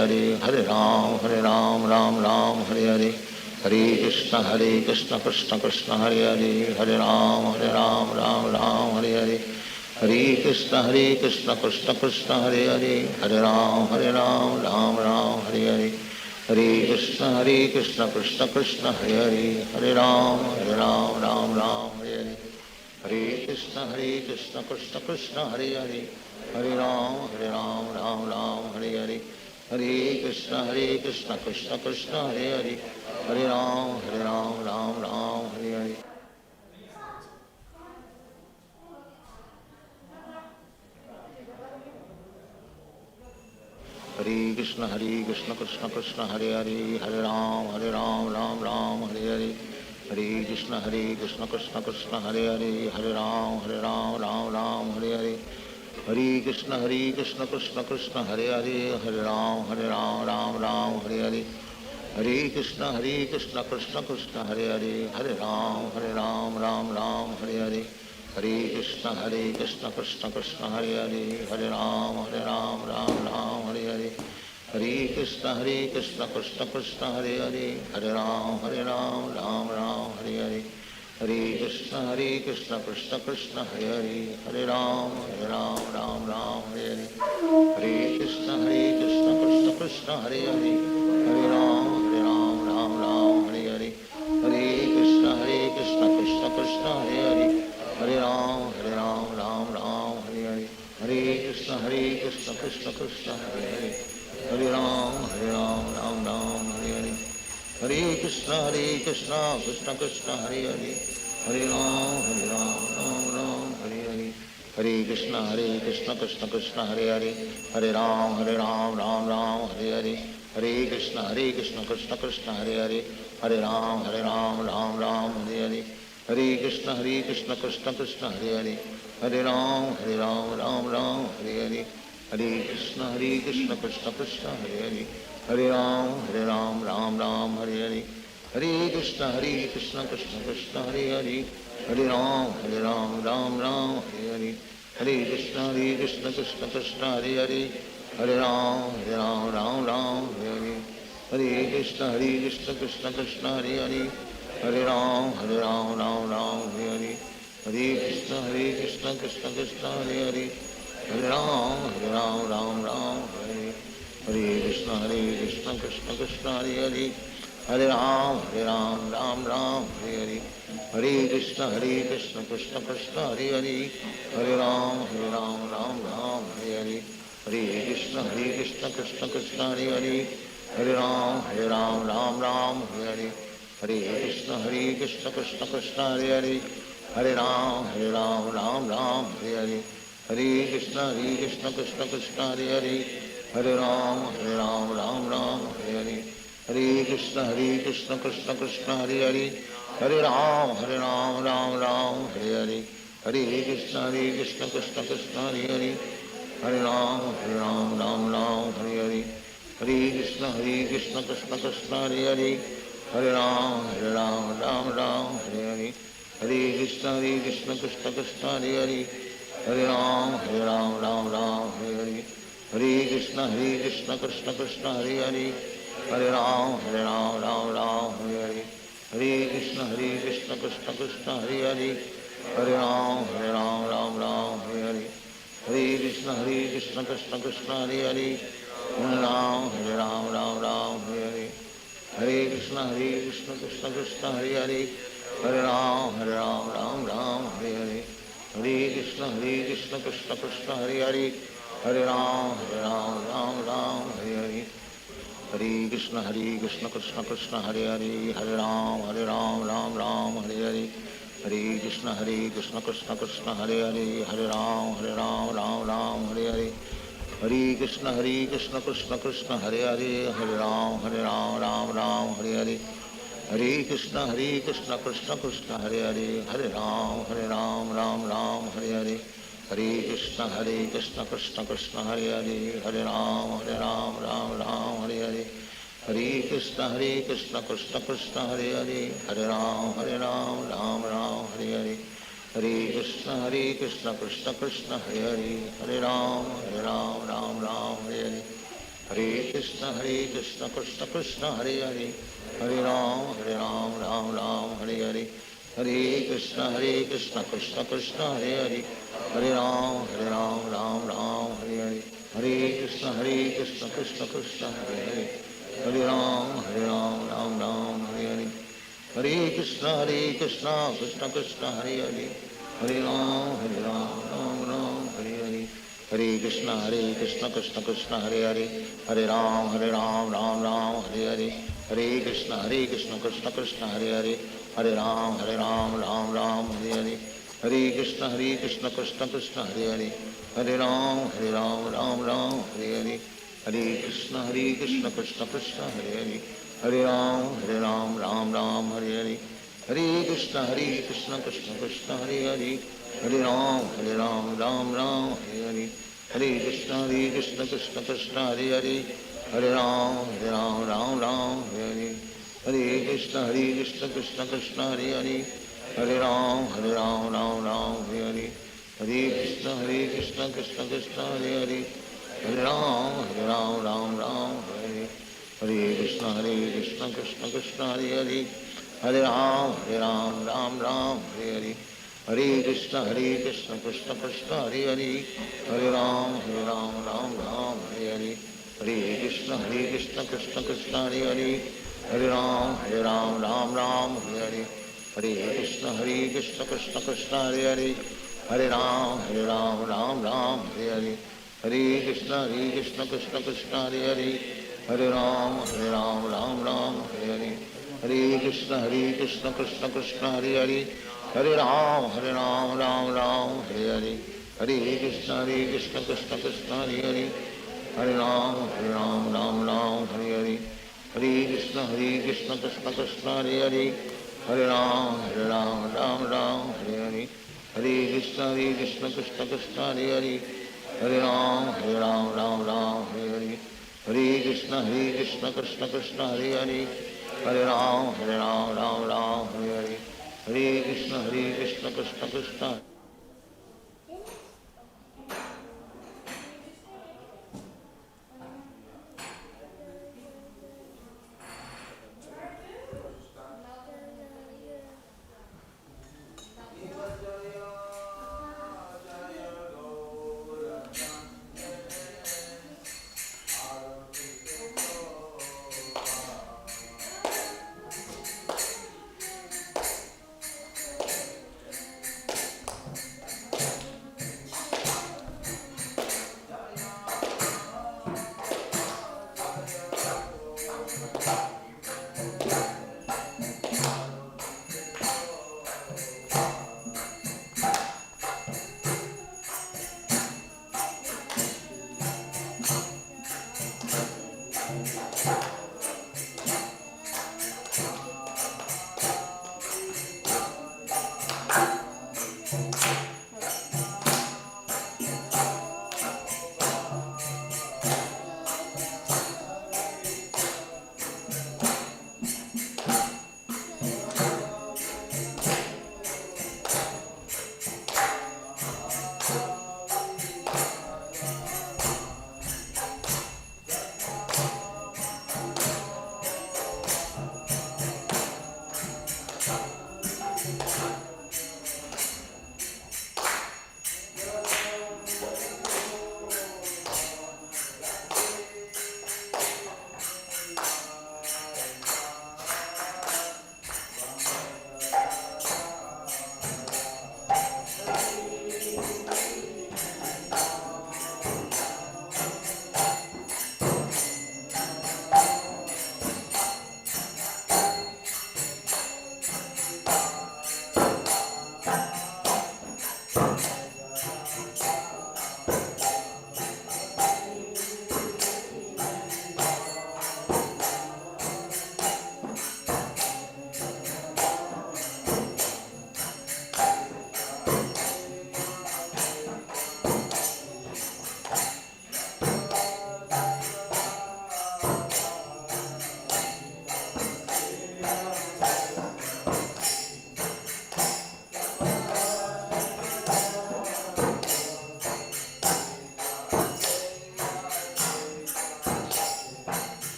Hare, Hare Ram Ram Ram Hare Hare, Hare Krishna Krishna Krishna Hare Hare, Hare Ram Ram Ram Hare Hare, Hare Krishna Krishna Krishna Hare Hare, Hare Ram Ram Ram Hare Hare, Hare Krishna Krishna Krishna Hare Hare, Hare Ram Ram Ram Hare Hare, Hare Krishna Krishna Krishna Hare Hare, Hare Ram Ram Ram Hare Hare, Hare Krishna Krishna Krishna Hare Hare, Hare Ram Ram Hare Hare. Hare Krishna Krishna Krishna Hare Hare, Hare Ram Ram Ram Hare Hare, Hare Krishna Krishna Krishna Hare Hare, Hare Ram Ram Ram Hare Hare, Hare Krishna Krishna Krishna Hare Hare, Hare Ram Ram Hare Hare, Hare Krishna Krishna Krishna Hare Hare, Hare Ram Ram Hare Hare, Hare Krishna Krishna Krishna Hare Hare, Hare Ram Ram Hare Hare, Hare Krishna Krishna Krishna Hare Hare, Hare Ram Ram Hare Hare, Hare Krishna Krishna Krishna Hare Hare, Hare Ram Ram Hare Hare, Hare Krishna Krishna Krishna Hare Hare, Hare Ram Ram Hare Hare, Hare Krishna Krishna Krishna Hare Hare, Hare Ram Ram Hare Hare, Hare Krishna Krishna Krishna Hare Hare, Hare Ram Ram Hare Hare, Hare Krishna Krishna Krishna Hare Hare, Hare Ram Ram Hare Hare, Hare Krishna Krishna Krishna Hare Hare, Hare Ram Ram Hare Hare, Hare Krishna Krishna Krishna Hare Hare, Hare Ram Ram Hare Hare, Hare Krishna Krishna Krishna Hare Hare, Hare Ram Ram Hare Hare, Hare Krishna Krishna Krishna Hare Hare, Hare Ram Ram Hare Hare, Hare Krishna Krishna Krishna Hare Hare, Hare Ram Ram Hare Hare, Hare Krishna Krishna Krishna Hare Hare, Hare Ram Ram Hare Hare, Hare Krishna Krishna Krishna Hare Hare, Hare Ram Ram Hare Hare, Hare Krishna Krishna Krishna Hare Hare, Hare Ram Ram Hare, Hare Krishna Krishna Krishna Hare Hare, Hare Ram Hare Hare, Hare Krishna Krishna Krishna Hare Hare, Hare Ram Ram Hare Hare, Hare Krishna Krishna Krishna Hare Hare, Hare Ram Ram Hare Hare, Hare Krishna Krishna Krishna Hare Hare, Hare Ram Ram Hare Hare, Hare Krishna Krishna Krishna Hare Hare, Hare Ram Ram Hare Hare, Hare Krishna Krishna Krishna Hare Hare, Hare Ram Ram Hare Hare, Hare Krishna Krishna Krishna Hare Hare, Hare Ram Ram Hare Hare, Hare Krishna Krishna Krishna Hare Hare, Hare Ram Hare Hare, Hare Krishna Krishna Krishna Hare Hare, Hare Ram Ram Hare Hare, Hare Krishna Krishna Krishna Hare Hare, Hare Ram Ram Hare Hare, Hare Krishna Krishna Krishna Hare Hare, Hare Ram Ram Hare Hare, Hare Krishna Krishna Krishna Hare Hare, Hare Ram Ram Hare Hare, Hare Krishna Krishna Krishna Hare Hare, Hare Ram Ram Hare Hare, Hare Krishna Krishna Krishna Hare Hare, Hare Ram Ram Hare Hare, Hare Krishna Krishna Krishna Hare Hare, Hare Ram Ram Hare Hare, Hare Krishna Krishna Krishna Hare Hare, Hare Ram Ram Hare Hare, Hare Krishna Krishna Krishna Hare Hare, Hare Ram Ram Hare Hare, Hare Krishna Krishna Krishna Hare Hare, Hare Ram Ram Hare Hare, Hare Krishna Krishna Krishna Hare Hare, Hare Ram Ram Hare Hare, Hare Krishna Krishna Krishna Hare Hare, Hare Ram Ram Hare Hare, Hare Krishna Krishna Krishna Hare Hare, Hare Ram Ram Ram Hare Hare, Hare Krishna Krishna Krishna Hare Hare Hare Ram Ram Ram Hare Hare Hare Krishna Krishna Krishna Hare Hare Hare Ram Ram Ram Hare Hare Hare Krishna Krishna Krishna Hare Hare Hare Ram Ram Ram Hare Hare Hare Krishna Krishna Krishna Hare Hare Hare Ram Ram Hare Hare Hare Krishna Krishna Krishna Hare Hare Hare Ram Ram Hare Hare Hare Krishna Krishna Krishna Hare Hare Hare Ram Ram Hare Hare Hare Krishna Krishna Krishna Hare Hare Hare Ram Ram Hare Hare Hare Krishna Krishna Krishna Hare Hare Hare Ram Ram Hare Hare Hare Krishna Krishna Krishna Hare Hare Hare Ram Ram Hare Hare Hare Krishna Krishna Krishna Hare Hare Hare Ram Ram Hare Hare Hare Krishna Krishna Krishna Hare Hare Hare Ram Ram Hare Hare Hare Krishna Krishna Krishna Hare Hare Hare Ram Ram Hare Hare Krishna Krishna Krishna Hare Hare Hare Ram Hare Hare Hare Krishna Krishna Krishna Hare Hare Hare Ram Hare Hare Hare Krishna Krishna Krishna Hare Hare Hare Ram Hare Hare Hare Krishna Krishna Krishna Hare Hare Hare Ram Hare Hare Hare Krishna Krishna Krishna Hare Hare Hare Ram Hare Hare Hare Krishna Krishna Krishna Hare Hare Hare Ram Ram Hare Hare Hare Krishna Krishna Krishna Hare Hare Hare Ram Ram Hare Hare Hare Krishna Krishna Krishna Hare Hare Hare Ram Ram Hare Hare Hare Krishna Krishna Krishna Hare Hare Hare Ram Ram Hare Hare Hare Krishna Krishna Krishna Hare Hare Hare Ram Ram Hare Hare Hare Krishna Krishna Krishna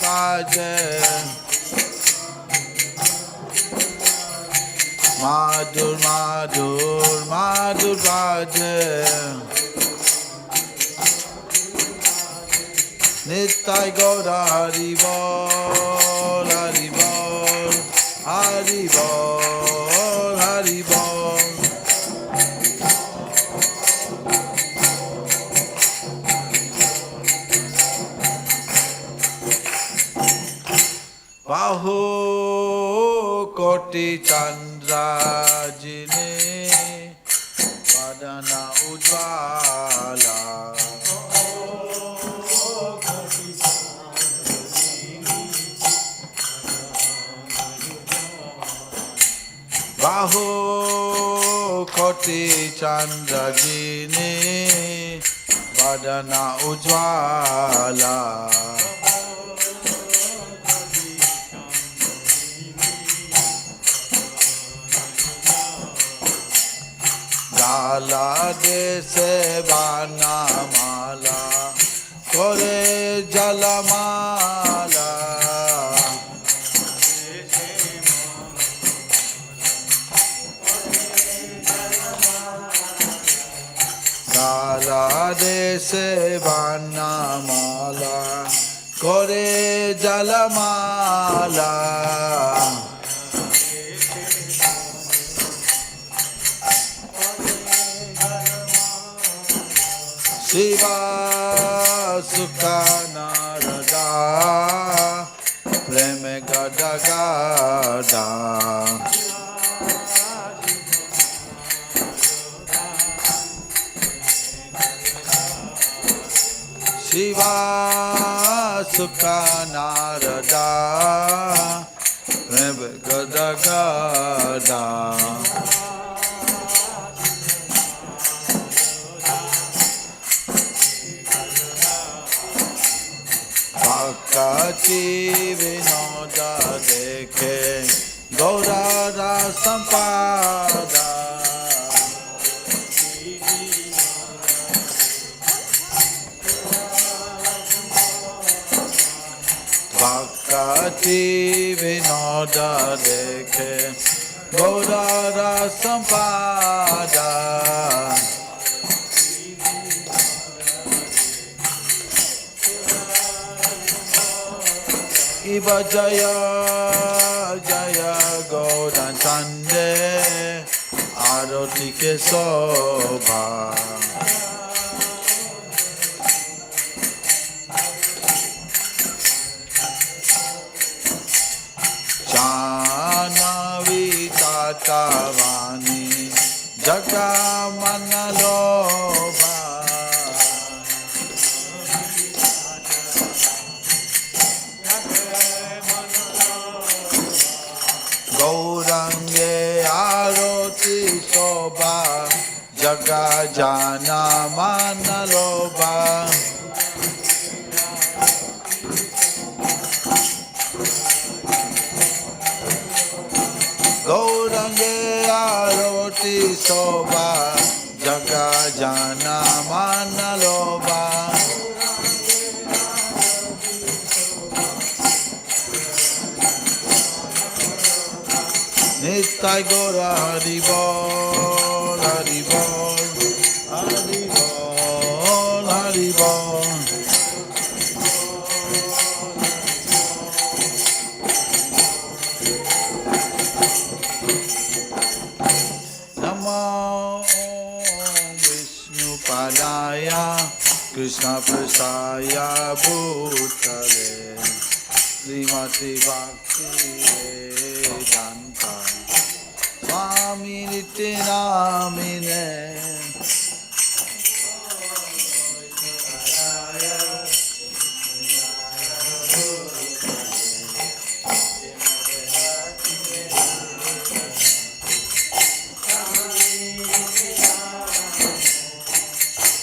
kaje Madhur Madhur Madhur kaje Nittai Gaura Hari Bol Hari Bol Hari Bol Hari Bol Bahu Koti Chandra Jine Padana Ujvala Bahu Koti Chandra Jine Padana Ujvala Jala dese bana mala kore jala mala Jala dese bana mala kore jala mala Shiva Sukha Narada Preme Gada Gada Shiva Sukha Narada Preme Gada Gada Bhaktivedanta dekhe Gaurara Sampada Bhaktivedanta dekhe Gaurara Sampada Iva Jaya Jaya Gaudan Chande Aroti ke Sobha Chanavi Tatavani Jaga Manalobha Gaurange Aroti Sobha Jaga Jana Manaloba Gaurange Aroti Sobha Jaga Jana Manaloba Nittai Gaura Hari Bol Hari Bol Hari Bol Hari Bol Namo Vishnu Padaya Krishna Prasaya Bhutale Srimati Bhaktivedanta Swami Nityanamine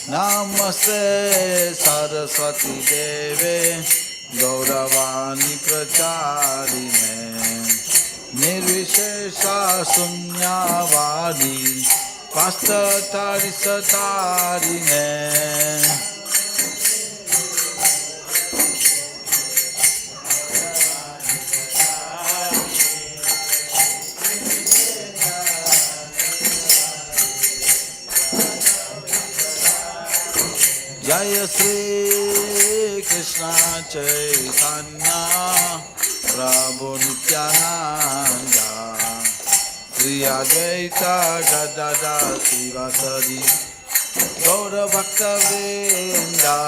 Namaste Saraswati Deve Gauravani Pracharine Nirvishesha Sunyavadi Pastatari Satarine Jaya Sri Krishna Chaitanya Prabhu Nityananda Sri Advaita Gadadhar Sivasadi Gaura Bhaktivedanta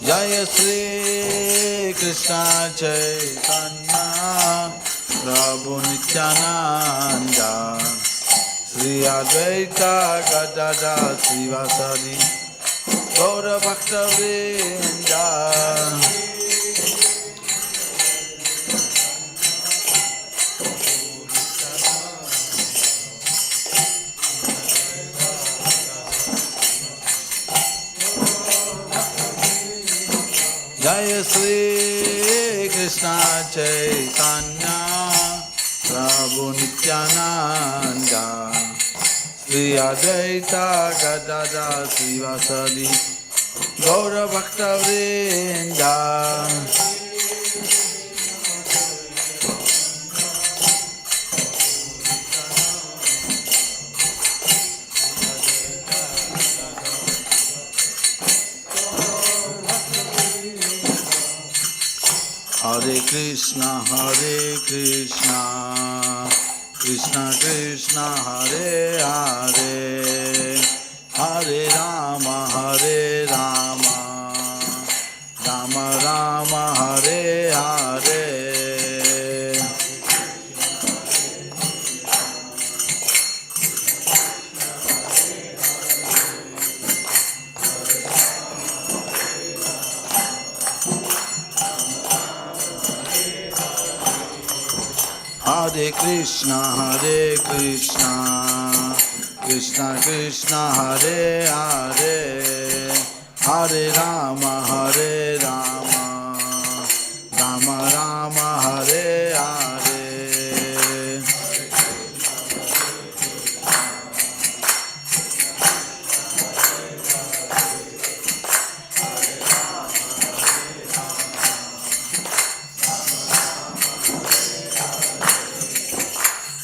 Jaya Sri Krishna Chaitanya Prabhu Nityananda Sri Advaita Gadadhar Sivasadi Gaura Bhaktivedanta Jaya Sri Krishna Chaitanya Prabhu Nityananda Sri Advaita Gadadhar Sivasadi Gaura Bhaktivedanta Hare Krishna, Krishna Krishna, Hare Hare, Hare Rama, Rama Rama, Hare Hare. Hare Krishna, Krishna Krishna, Hare Hare, Hare Rama, Rama Rama, Hare Hare.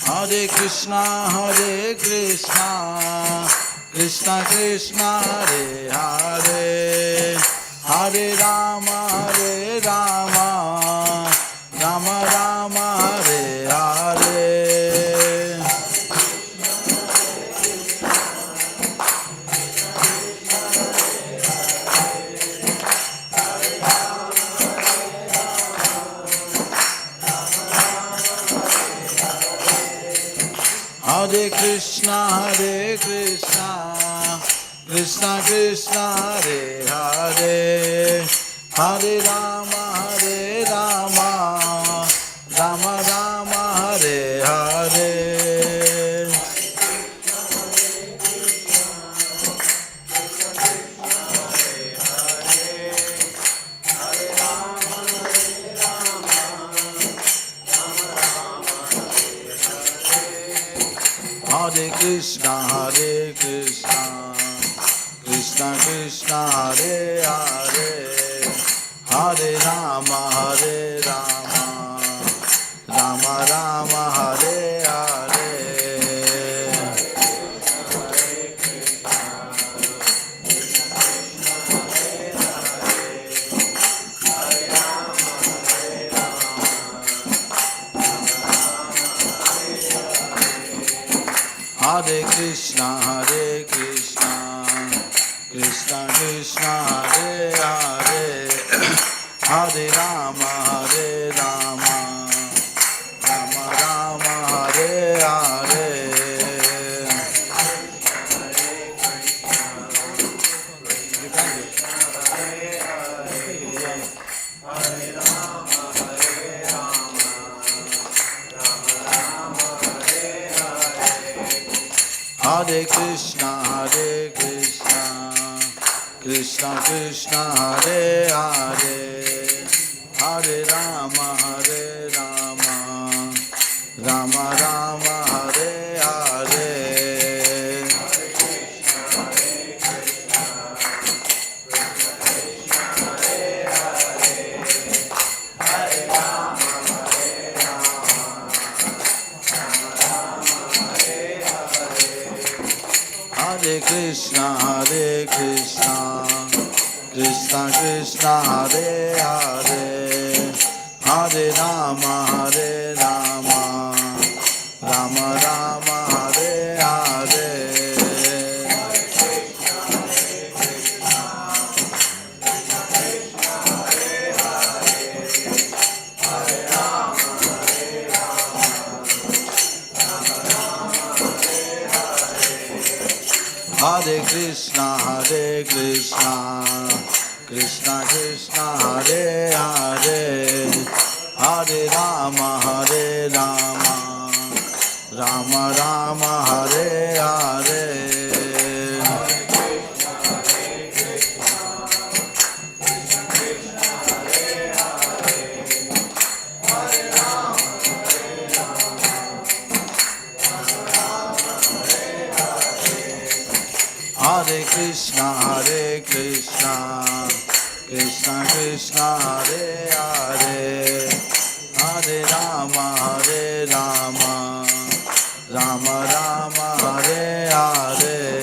Hare Krishna, Krishna Krishna, Hare Hare, Hare Rama, Rama Rama, Hare Hare. Hare Krishna, Krishna Krishna, Hare Hare, Hare Rama, Rama Rama, Hare Hare. Hare Krishna, Krishna Krishna, Hare Hare, Hare Rama, Rama Rama, Hare Hare. Hare Krishna, Krishna Krishna, Hare Hare, Hare Rama, Rama Rama, Hare Hare. Hare Krishna, Krishna Krishna, Hare Hare, Hare Rama, Rama Rama, Hare Hare. Hare Krishna, Krishna Krishna, Hare Hare, Hare Rama, Rama Rama, Hare Hare. Hare Krishna, Krishna Krishna, Hare Hare, Hare Rama, Rama Rama, Hare Hare. Hare Krishna, Krishna Krishna, Hare Hare, Hare Rama, Rama Rama, Hare Hare.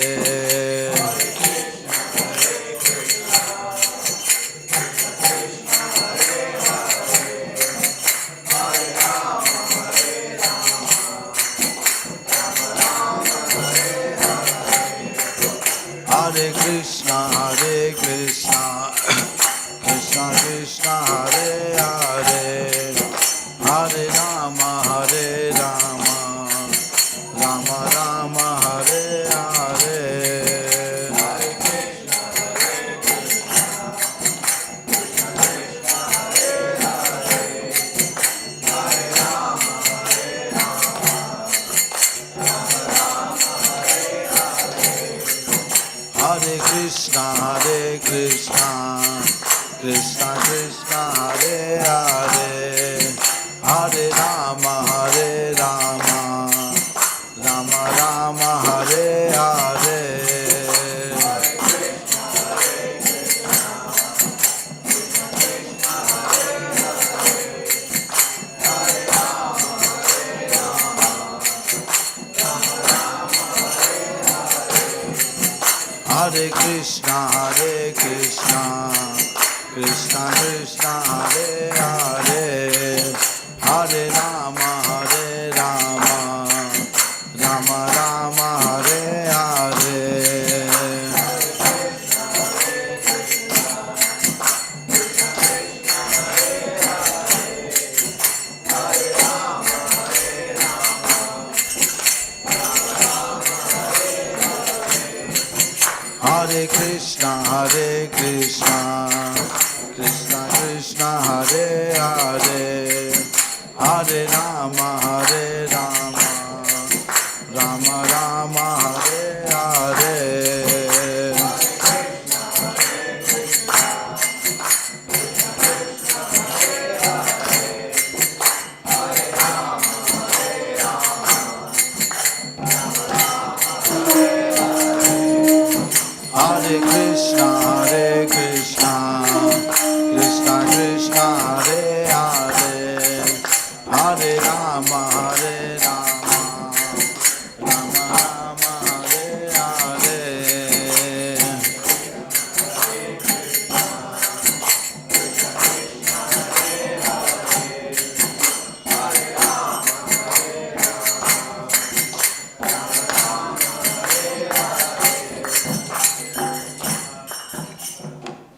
Hare Krishna, Krishna Krishna, Hare Hare, Hare Rama, Rama Rama, Hare Hare. Hare Krishna, Krishna Krishna, Hare Hare, Hare Rama, Rama Rama, Hare Hare. Hare Krishna, Krishna Krishna, Hare Hare, Hare Rama, Rama Rama, Hare Hare. Hare Krishna, Krishna Krishna, Hare Hare, Hare Rama, Rama Rama, Hare Hare. Hare Krishna, Krishna Krishna, Hare Hare, Hare Rama, Rama Rama, Hare Hare.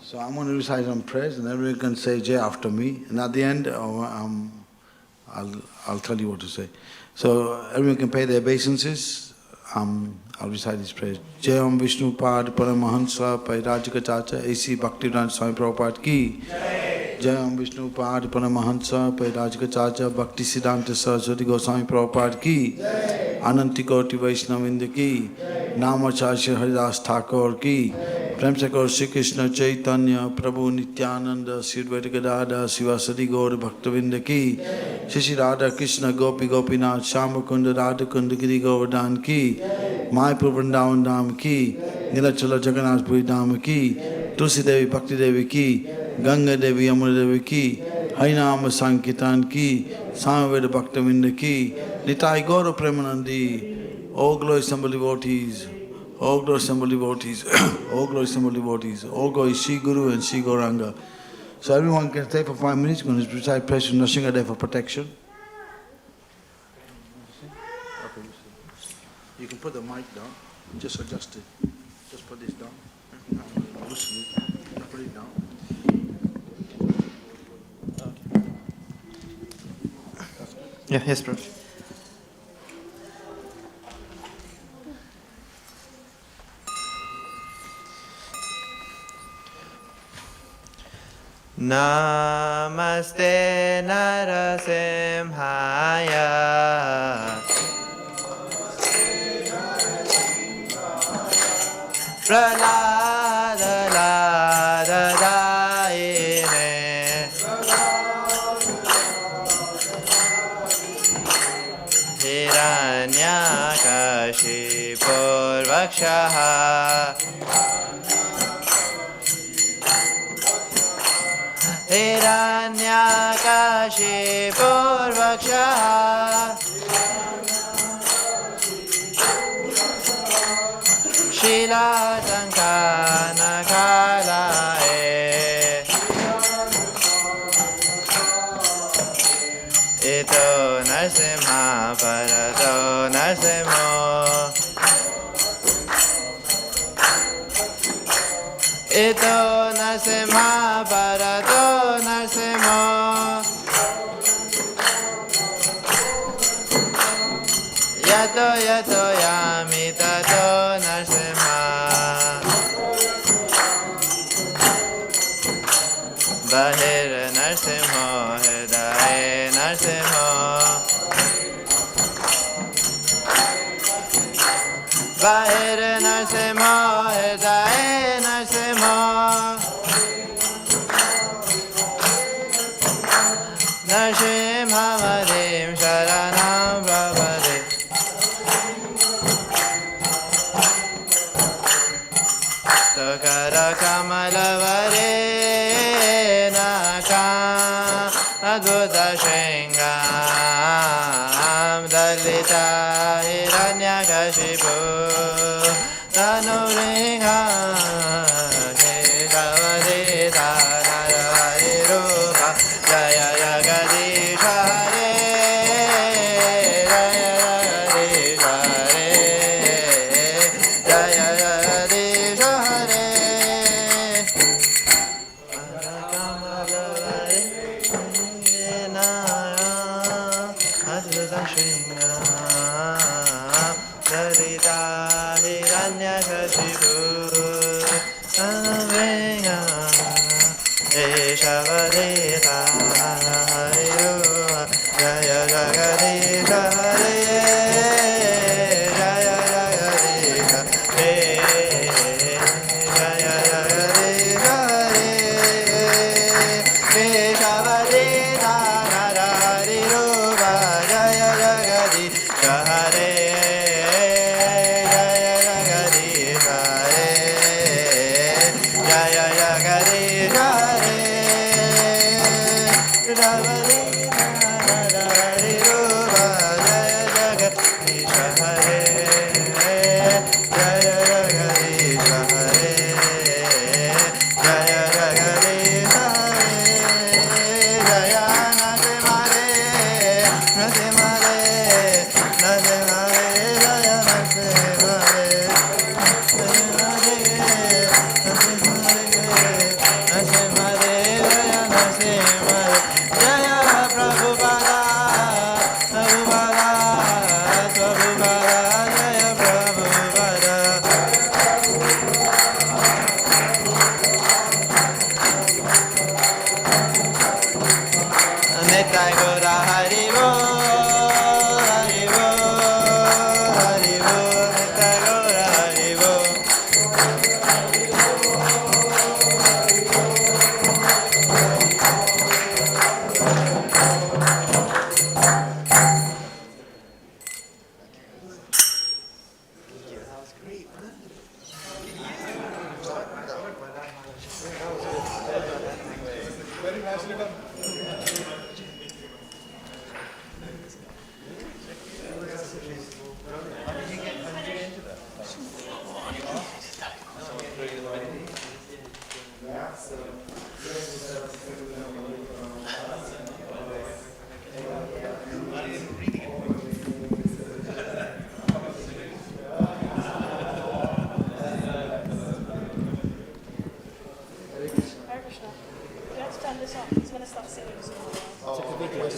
So I'm going to recite some prayers and everyone can say Jai after me. And at the end, I'll tell you what to say. So everyone can pay their obeisances. I'll recite these prayers. Jai Om Vishnu Pad Paramahansa Pairajika Chacha A.C. Bhaktivedanta Swami Prabhupada Ki. Jai Om Vishnu Pad Paramahansa Pairajika Chacha Bhakti Siddhanta Saraswati Goswami Prabhupada Ki. Ananti Koti Vaishnavinda Ki. Namacharya Haridas Thakur Ki. Prem se karo Shri Krishna Chaitanya Prabhu Nityananda Sri Advaita Gadadhar Sivasadi Gaur Bhaktavinda Ki. Shri Radha Krishna Gopi Gopinath Shama Kunda Radha Kunda Giri Govardhan Ki. Mayapur Vrindavan Dham Ki. Nilachala Jagannath Puri Dham Ki. Tulsi Devi Bhakti Devi Ki. Ganga Devi Yamuna Devi Ki. Harinama Sankirtan Ki. Samaveda Bhaktavinda Ki. Nitai Gaura Premanandi. All glories and devotees. All glory assemble devotees, all glory assemble devotees, all glory Shri Guru and Shri Gauranga. So everyone can stay for 5 minutes, going to recite prayers to Nrsimhadev for protection. You can put the mic down, just adjust it. Just put this down. Loosen it. Put it down. Yeah, yes, Prof. Namaste Narasimhaya Pralada Lada Daine Hiranyakashipurvakshaha Hiranyakashipurvakshaha Shilatankanakalae Ito Narsimha Parato Narsimho Ito Narsimha Parato Narsimho Yato Yato Yami Tato Narsimha Bahir Narsimho Hridaye Narsimho Bahir Narsimho Hridaye Narsimho Narsimha Vadim Sharanam Prabhade Tokara Kamalavare Nakam Adhuta Shringam Dalita Hiranyakashipu Tanuringa Keshavadita Nararirupa Jaya Jagadisha Hare Jaya Jagadisha Hare Jaya Jagadisha Hare Kamalavare Adhuta Shringam Dalita Hiranyakashipu Tanuringa Keshavadita Harirupa Jaya Jagadisha Hare Jaya Jagadisha Jaya Jagadisha Hare Keshavadita Harirupa Jaya Jagadisha Hare Jaya Jagadisha Hare Jaya Jagadisha Hare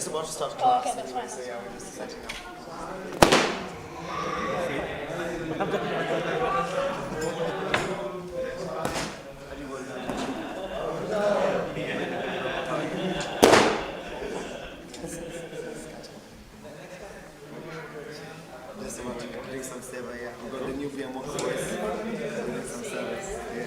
just about to start Oh, class. okay, that's fine. So yeah, we're just setting up. Just about to bring some seva, yeah. We've got the new piano voice. Doing some service. Yeah.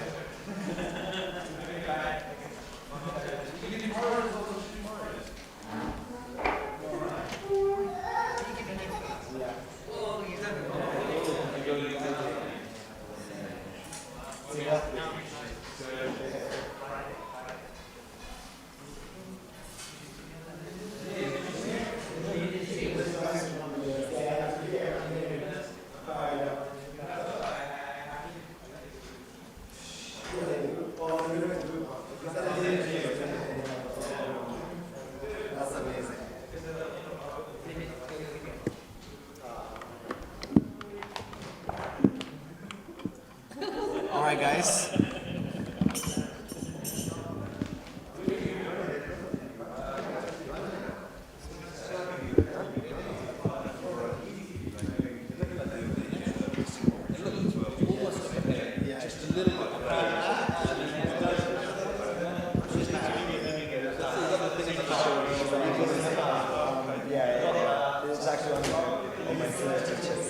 That's amazing. All right, guys. This is actually on my senior teachers.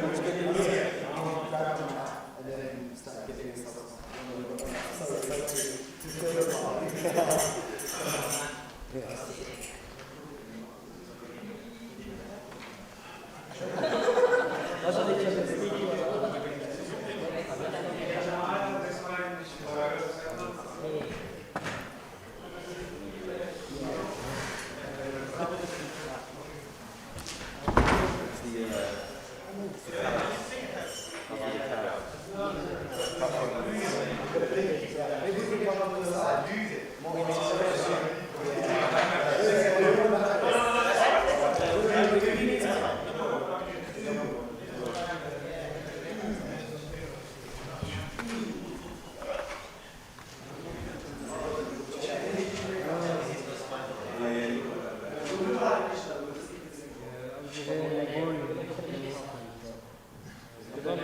All right, guys.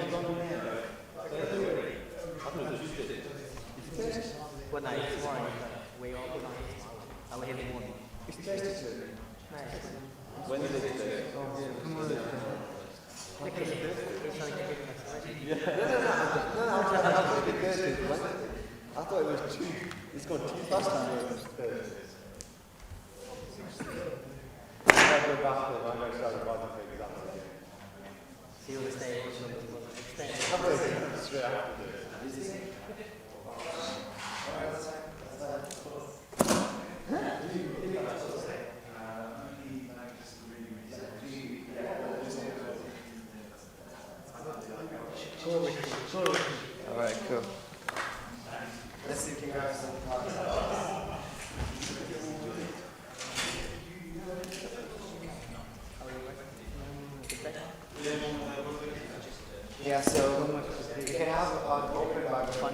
What night? Tomorrow. Way off tonight. I'll hit the morning. When is it? I thought it was 2. It's got 2 last time. It was Thursday. See you on the stage. All right, cool. Let's see if you can grab some cards. Yeah, so you can have an open microphone.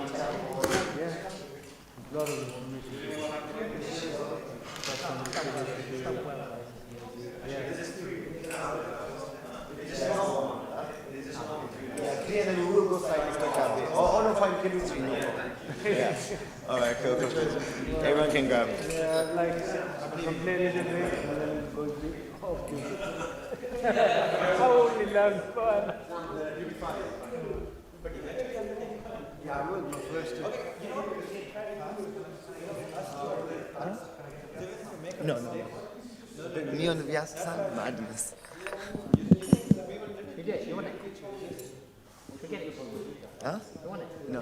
Yeah, 3 and then we will go slightly stuck up there. Oh, no, fine, you can do 3. No problem. Yeah. All right, cool. Everyone can grab. Yeah, like play a little bit and then go to okay. How only learn fun. You'll be fine. Yeah, I will be first. No. Me on the Vyasa madness. You did. You want it? Forget it. Huh? You want it? No.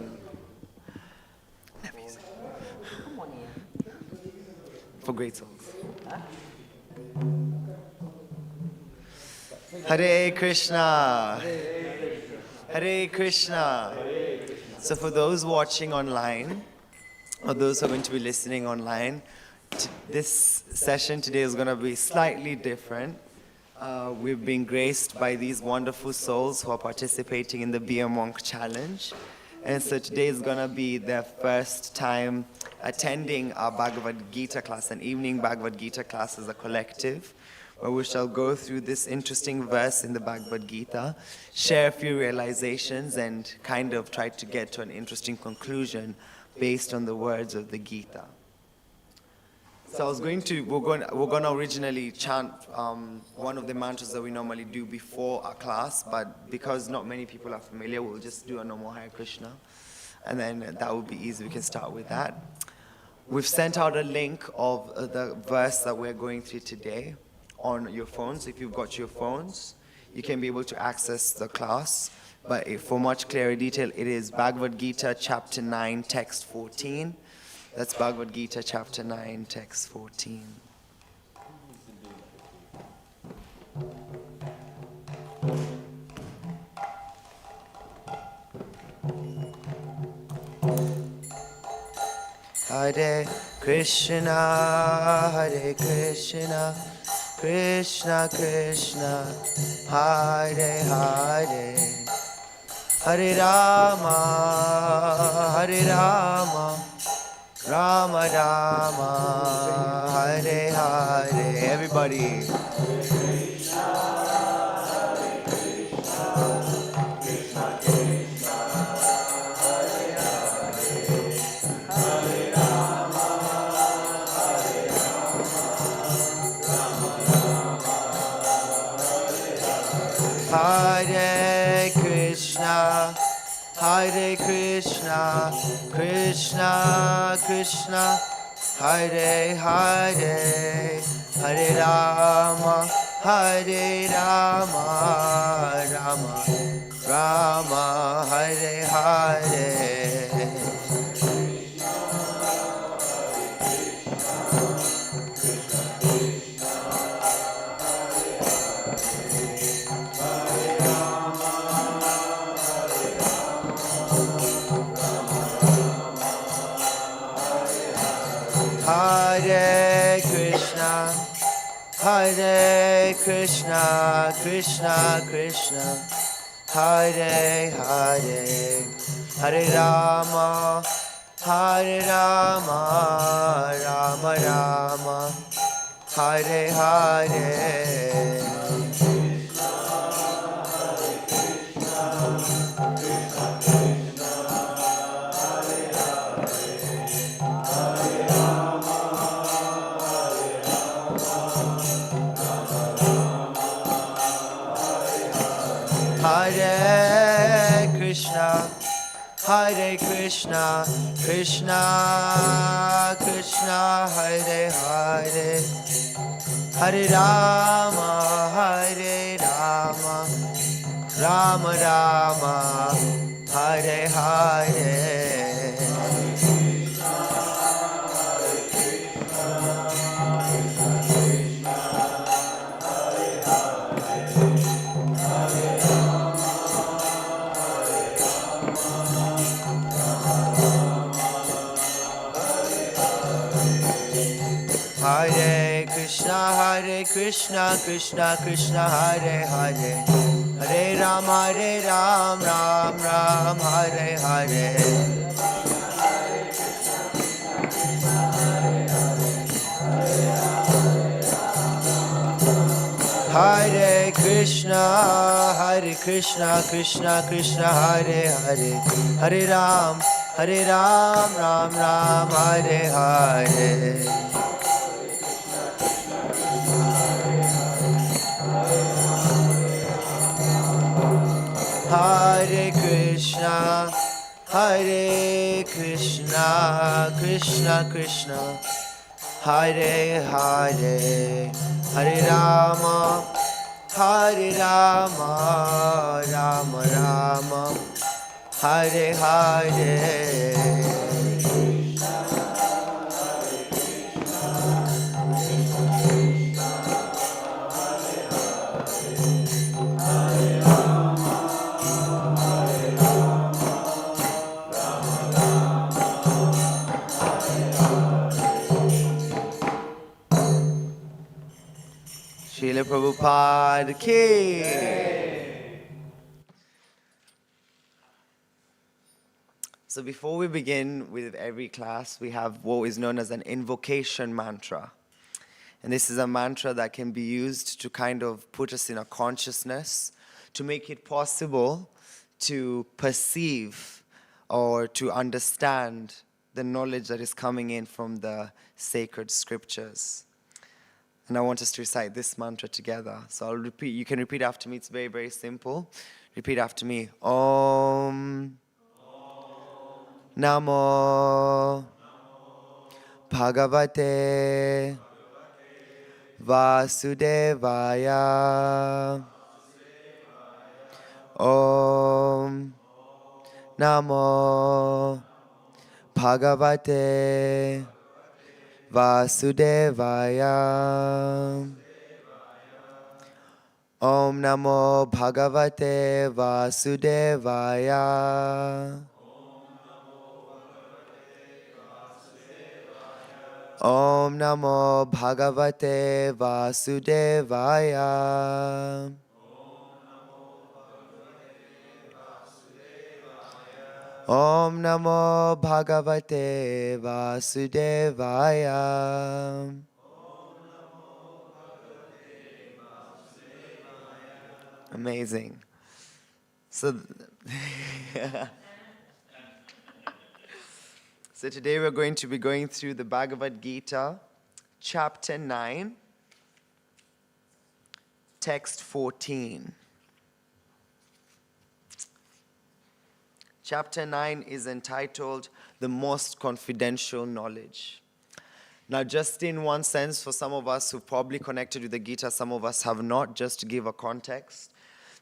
Come on here. For great souls. Hare Krishna. Hare Krishna. So for those watching online, or those who are going to be listening online, this session today is going to be slightly different. We've been graced by these wonderful souls who are participating in the Be a Monk Challenge. And so today is going to be their first time attending our Bhagavad Gita class, an evening Bhagavad Gita class as a collective, where we shall go through this interesting verse in the Bhagavad Gita, share a few realizations, and kind of try to get to an interesting conclusion based on the words of the Gita. So we're going to originally chant one of the mantras that we normally do before our class, but because not many people are familiar, we'll just do a normal Hare Krishna, and then that will be easy. We can start with that. We've sent out a link of the verse that we're going through today on your phones. If you've got your phones, you can be able to access the class, but for much clearer detail, it is Bhagavad Gita chapter 9, text 14. That's Bhagavad Gita chapter 9, text 14. Hare Krishna, Hare Krishna, Krishna Krishna, Hare Hare, Hare Rama, Hare Rama, Rama Rama, Hare Hare. Everybody. Hare Krishna, Hare Krishna, Krishna Krishna, Hare Hare, Hare Rama, Hare Rama, Rama Rama, Hare Hare. Hare Krishna, Hare Krishna, Krishna Krishna, Hare Hare, Hare Rama, Hare Rama, Rama Rama, Hare Hare. Hare Krishna, Hare Krishna, Krishna Krishna, Hare Hare, Hare Rama, Hare Rama, Rama Rama, Hare Hare. Hare Krishna, Krishna Krishna, Hare Hare, Hare Ram, Ram Ram, Hare Hare. Hare Krishna, Krishna Krishna, Hare Hare, Hare Ram, Ram Ram, Hare Hare. Hare Krishna, Krishna Krishna, Hare Hare, Hare Rama, Rama Rama, Hare Hare. Srila Prabhupada Prabhupada ki. So before we begin with every class, we have what is known as an invocation mantra. And this is a mantra that can be used to kind of put us in a consciousness, to make it possible to perceive or to understand the knowledge that is coming in from the sacred scriptures. And I want us to recite this mantra together. So I'll repeat, you can repeat after me, it's very, very simple. Repeat after me. Om Namo Bhagavate Vasudevaya. Om Namo Bhagavate Vasudevaya. Om Namo Bhagavate Vasudevaya. Om Namo Bhagavate Vasudevaya. Om Namo Bhagavate Vasudevaya. Amazing. So, so today we're going to be going through the Bhagavad Gita, chapter 9, text 14. Chapter 9 is entitled, The Most Confidential Knowledge. Now, just in one sense, for some of us who've probably connected with the Gita, some of us have not, just to give a context,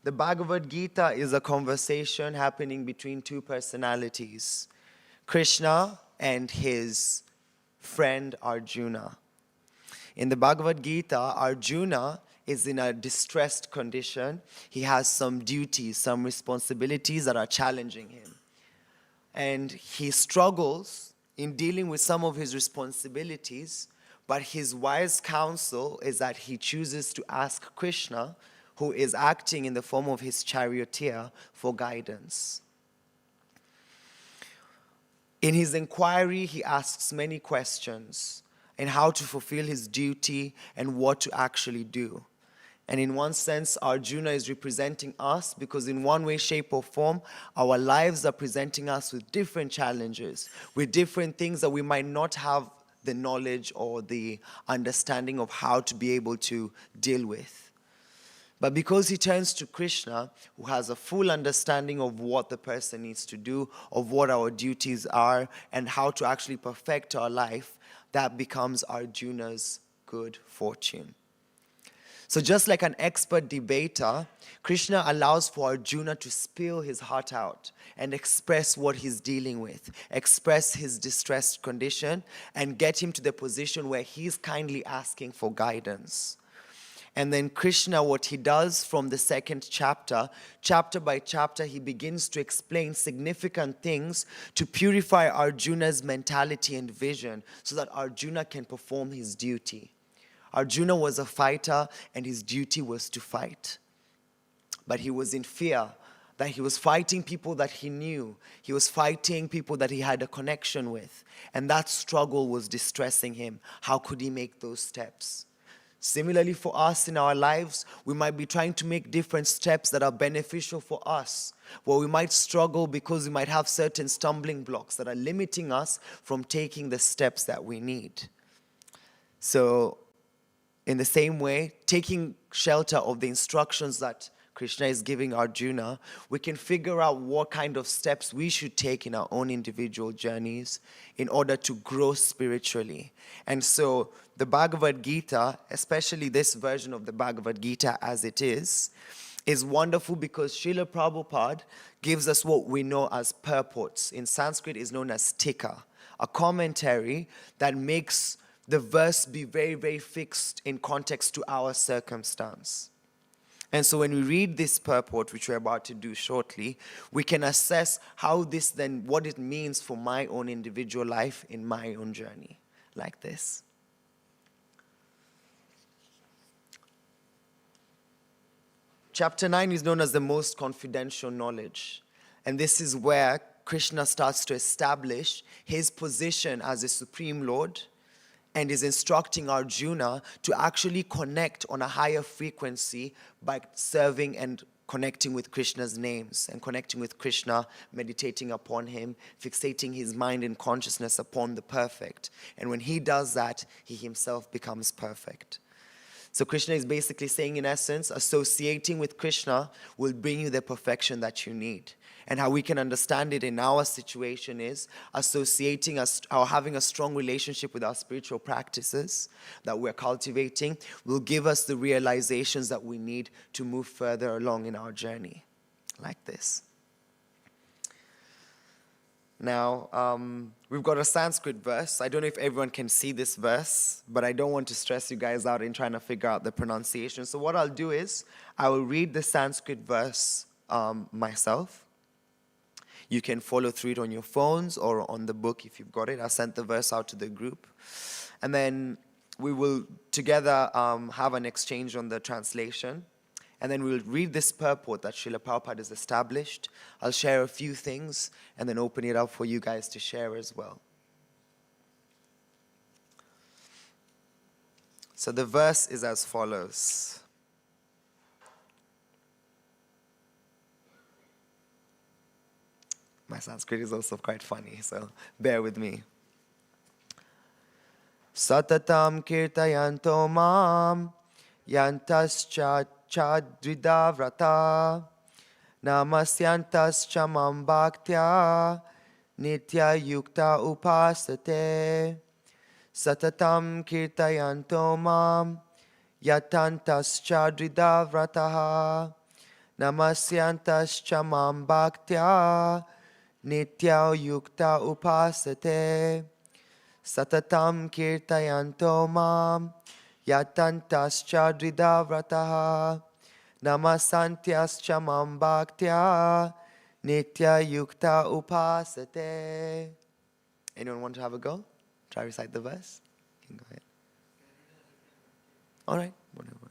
the Bhagavad Gita is a conversation happening between two personalities, Krishna and his friend Arjuna. In the Bhagavad Gita, Arjuna is in a distressed condition. He has some duties, some responsibilities that are challenging him. And he struggles in dealing with some of his responsibilities, but his wise counsel is that he chooses to ask Krishna, who is acting in the form of his charioteer, for guidance. In his inquiry, he asks many questions in how to fulfill his duty and what to actually do. And in one sense, Arjuna is representing us because in one way, shape, or form, our lives are presenting us with different challenges, with different things that we might not have the knowledge or the understanding of how to be able to deal with. But because he turns to Krishna, who has a full understanding of what the person needs to do, of what our duties are, and how to actually perfect our life, that becomes Arjuna's good fortune. So just like an expert debater, Krishna allows for Arjuna to spill his heart out and express what he's dealing with, express his distressed condition, and get him to the position where he's kindly asking for guidance. And then Krishna, what he does from the second chapter, chapter by chapter, he begins to explain significant things to purify Arjuna's mentality and vision so that Arjuna can perform his duty. Arjuna was a fighter and his duty was to fight. But he was in fear that he was fighting people that he knew. He was fighting people that he had a connection with. And that struggle was distressing him. How could he make those steps? Similarly for us in our lives, we might be trying to make different steps that are beneficial for us, where we might struggle because we might have certain stumbling blocks that are limiting us from taking the steps that we need. So, in the same way, taking shelter of the instructions that Krishna is giving Arjuna, we can figure out what kind of steps we should take in our own individual journeys in order to grow spiritually. And so the Bhagavad Gita, especially this version of the Bhagavad Gita as it is wonderful because Srila Prabhupada gives us what we know as purports. In Sanskrit is known as tika, a commentary that makes the verse be very, very fixed in context to our circumstance. And so when we read this purport, which we're about to do shortly, we can assess how this then, what it means for my own individual life in my own journey, like this. Chapter 9 is known as the most confidential knowledge. And this is where Krishna starts to establish his position as the Supreme Lord and is instructing Arjuna to actually connect on a higher frequency by serving and connecting with Krishna's names and connecting with Krishna, meditating upon him, fixating his mind and consciousness upon the perfect. And when he does that, he himself becomes perfect. So Krishna is basically saying, in essence, associating with Krishna will bring you the perfection that you need. And how we can understand it in our situation is associating us, or having a strong relationship with our spiritual practices that we're cultivating will give us the realizations that we need to move further along in our journey, like this. Now, we've got a Sanskrit verse. I don't know if everyone can see this verse, but I don't want to stress you guys out in trying to figure out the pronunciation. So what I'll do is, I will read the Sanskrit verse myself. You can follow through it on your phones or on the book if you've got it. I sent the verse out to the group. And then we will together have an exchange on the translation. And then we'll read this purport that Srila Prabhupada has established. I'll share a few things and then open it up for you guys to share as well. So the verse is as follows. My Sanskrit is also quite funny, so bear with me. Satatam kirtayanto mam yantascha chadrida vrata namasyantascha mam bhaktya nitya yukta upasate Satatam kirtayanto mam yatantascha drida vrataha namasyantascha mam bhaktya Nitya yukta upasate Satatam kirtayanto mam Yatantascha drida vrataha Namasantyascha mam bhaktya Nitya yukta upasate. Anyone want to have a go? Try to recite the verse? You can go ahead. Alright, whatever works.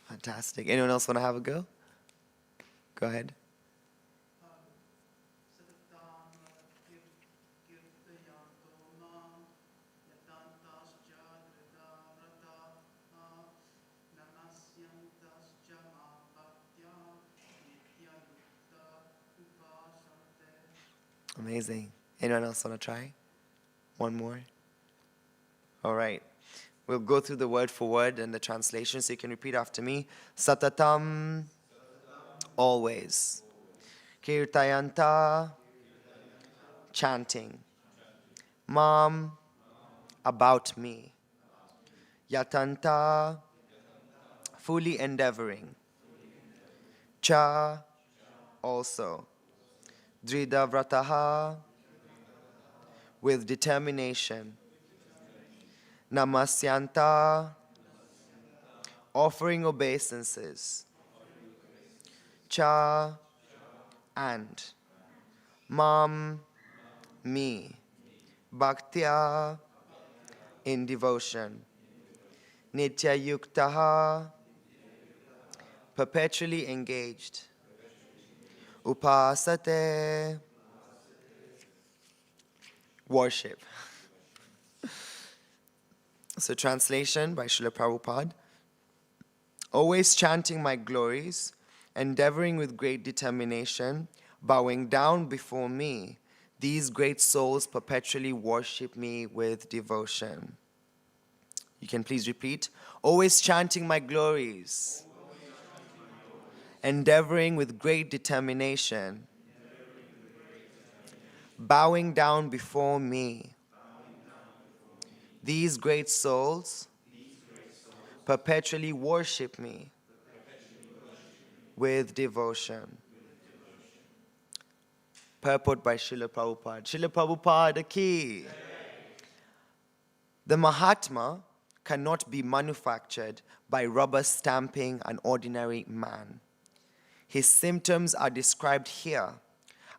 Fantastic. Anyone else want to have a go? Go ahead. Amazing. Anyone else want to try? One more? All right. We'll go through the word for word and the translation, so you can repeat after me. Satatam, always. Kirtayanta, chanting. Mam, about me. Yatanta, fully endeavoring. Cha, also. Drida vrataha, with determination. Namasyanta, offering obeisances. Cha, and. Mam, me. Bhaktya, in devotion. Nitya yuktaha, perpetually engaged. Upasate, worship. So translation by Srila Prabhupada. Always chanting my glories, endeavoring with great determination, bowing down before me, these great souls perpetually worship me with devotion. You can please repeat. Always chanting my glories, endeavoring with great determination, bowing down before me, these great souls perpetually worship me with devotion. Purport by Srila Prabhupada. Srila Prabhupada ki. The Mahatma cannot be manufactured by rubber stamping an ordinary man. His symptoms are described here.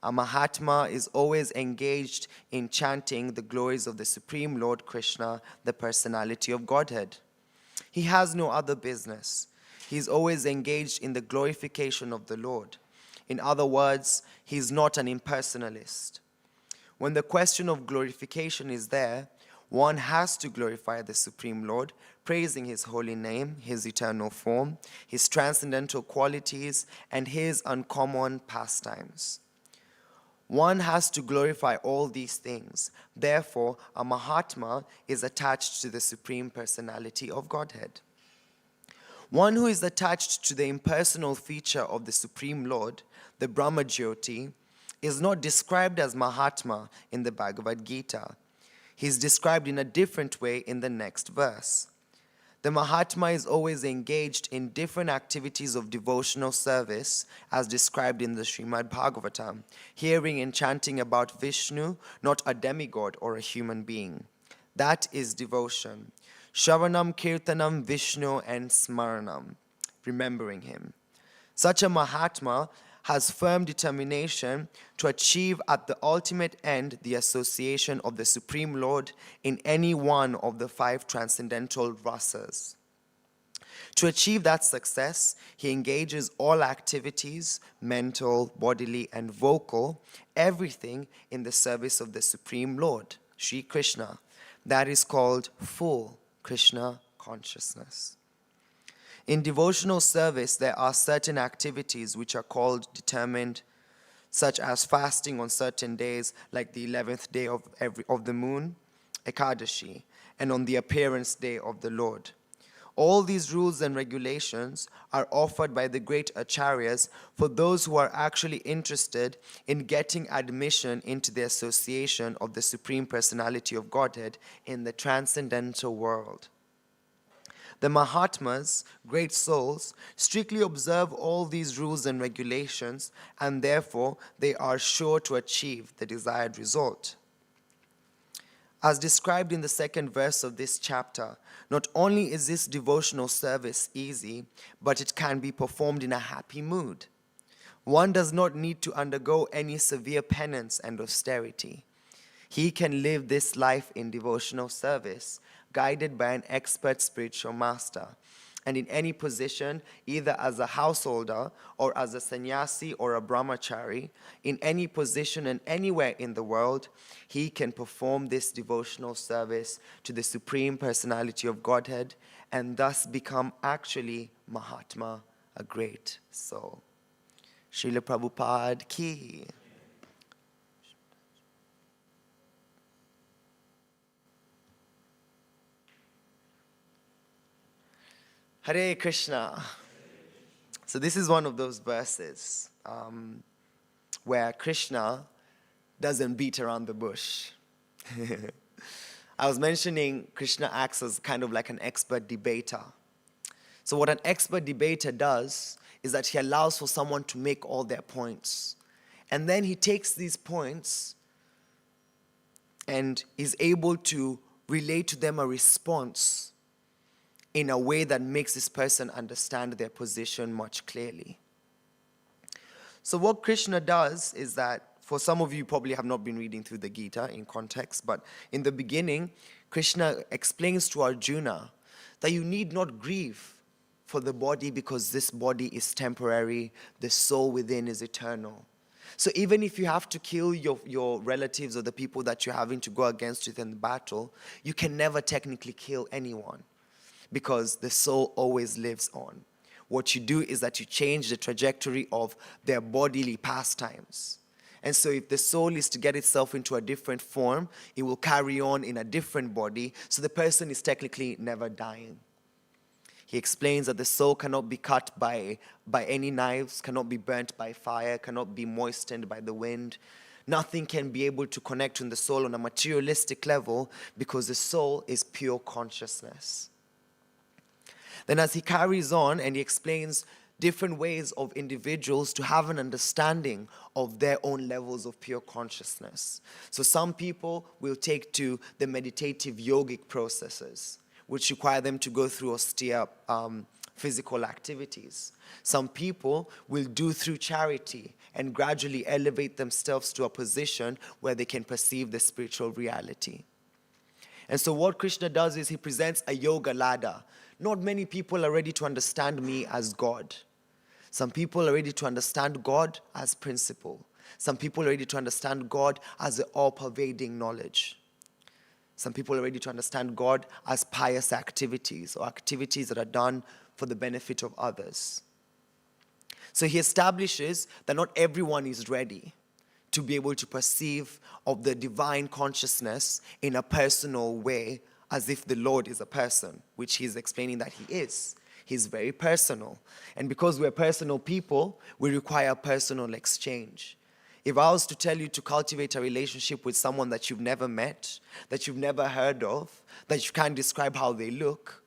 A Mahatma is always engaged in chanting the glories of the Supreme Lord Krishna, the personality of Godhead. He has no other business. He is always engaged in the glorification of the Lord. In other words, he is not an impersonalist. When the question of glorification is there, one has to glorify the Supreme Lord, praising his holy name, his eternal form, his transcendental qualities, and his uncommon pastimes. One has to glorify all these things. Therefore, a Mahatma is attached to the Supreme Personality of Godhead. One who is attached to the impersonal feature of the Supreme Lord, the Brahmajyoti, is not described as Mahatma in the Bhagavad Gita. He is described in a different way in the next verse. The Mahatma is always engaged in different activities of devotional service as described in the Srimad Bhagavatam, hearing and chanting about Vishnu, not a demigod or a human being. That is devotion. Shravanam, Kirtanam, Vishnu, and Smaranam, remembering him. Such a Mahatma has firm determination to achieve at the ultimate end the association of the Supreme Lord in any one of the 5 transcendental rasas. To achieve that success, he engages all activities, mental, bodily, and vocal, everything in the service of the Supreme Lord, Sri Krishna. That is called full Krishna consciousness. In devotional service, there are certain activities which are called determined, such as fasting on certain days, like the 11th day of the moon, Ekadashi, and on the appearance day of the Lord. All these rules and regulations are offered by the great acharyas for those who are actually interested in getting admission into the association of the Supreme Personality of Godhead in the transcendental world. The Mahatmas, great souls, strictly observe all these rules and regulations, and therefore they are sure to achieve the desired result. As described in the 2nd verse of this chapter, not only is this devotional service easy, but it can be performed in a happy mood. One does not need to undergo any severe penance and austerity. He can live this life in devotional service, guided by an expert spiritual master, and in any position, either as a householder or as a sannyasi or a brahmachari, in any position and anywhere in the world, he can perform this devotional service to the Supreme Personality of Godhead and thus become actually Mahatma, a great soul. Srila Prabhupada ki. Hare Krishna. So this is one of those verses where Krishna doesn't beat around the bush. I was mentioning Krishna acts as kind of like an expert debater. So what an expert debater does is that he allows for someone to make all their points. And then he takes these points and is able to relate to them a response in a way that makes this person understand their position much clearly. So what Krishna does is that, for some of you probably have not been reading through the Gita in context, but in the beginning, Krishna explains to Arjuna that you need not grieve for the body because this body is temporary, the soul within is eternal. So even if you have to kill your relatives or the people that you're having to go against within the battle, you can never technically kill anyone, because the soul always lives on. What you do is that you change the trajectory of their bodily pastimes. And so if the soul is to get itself into a different form, it will carry on in a different body, so the person is technically never dying. He explains that the soul cannot be cut by any knives, cannot be burnt by fire, cannot be moistened by the wind. Nothing can be able to connect to the soul on a materialistic level because the soul is pure consciousness. Then as he carries on and he explains different ways of individuals to have an understanding of their own levels of pure consciousness. So some people will take to the meditative yogic processes, which require them to go through austere physical activities. Some people will do through charity and gradually elevate themselves to a position where they can perceive the spiritual reality. And so what Krishna does is he presents a yoga ladder. Not many people are ready to understand me as God. Some people are ready to understand God as principle. Some people are ready to understand God as an all-pervading knowledge. Some people are ready to understand God as pious activities or activities that are done for the benefit of others. So he establishes that not everyone is ready to be able to perceive of the divine consciousness in a personal way, as if the Lord is a person, which he's explaining that he is. He's very personal. And because we're personal people, we require personal exchange. If I was to tell you to cultivate a relationship with someone that you've never met, that you've never heard of, that you can't describe how they look,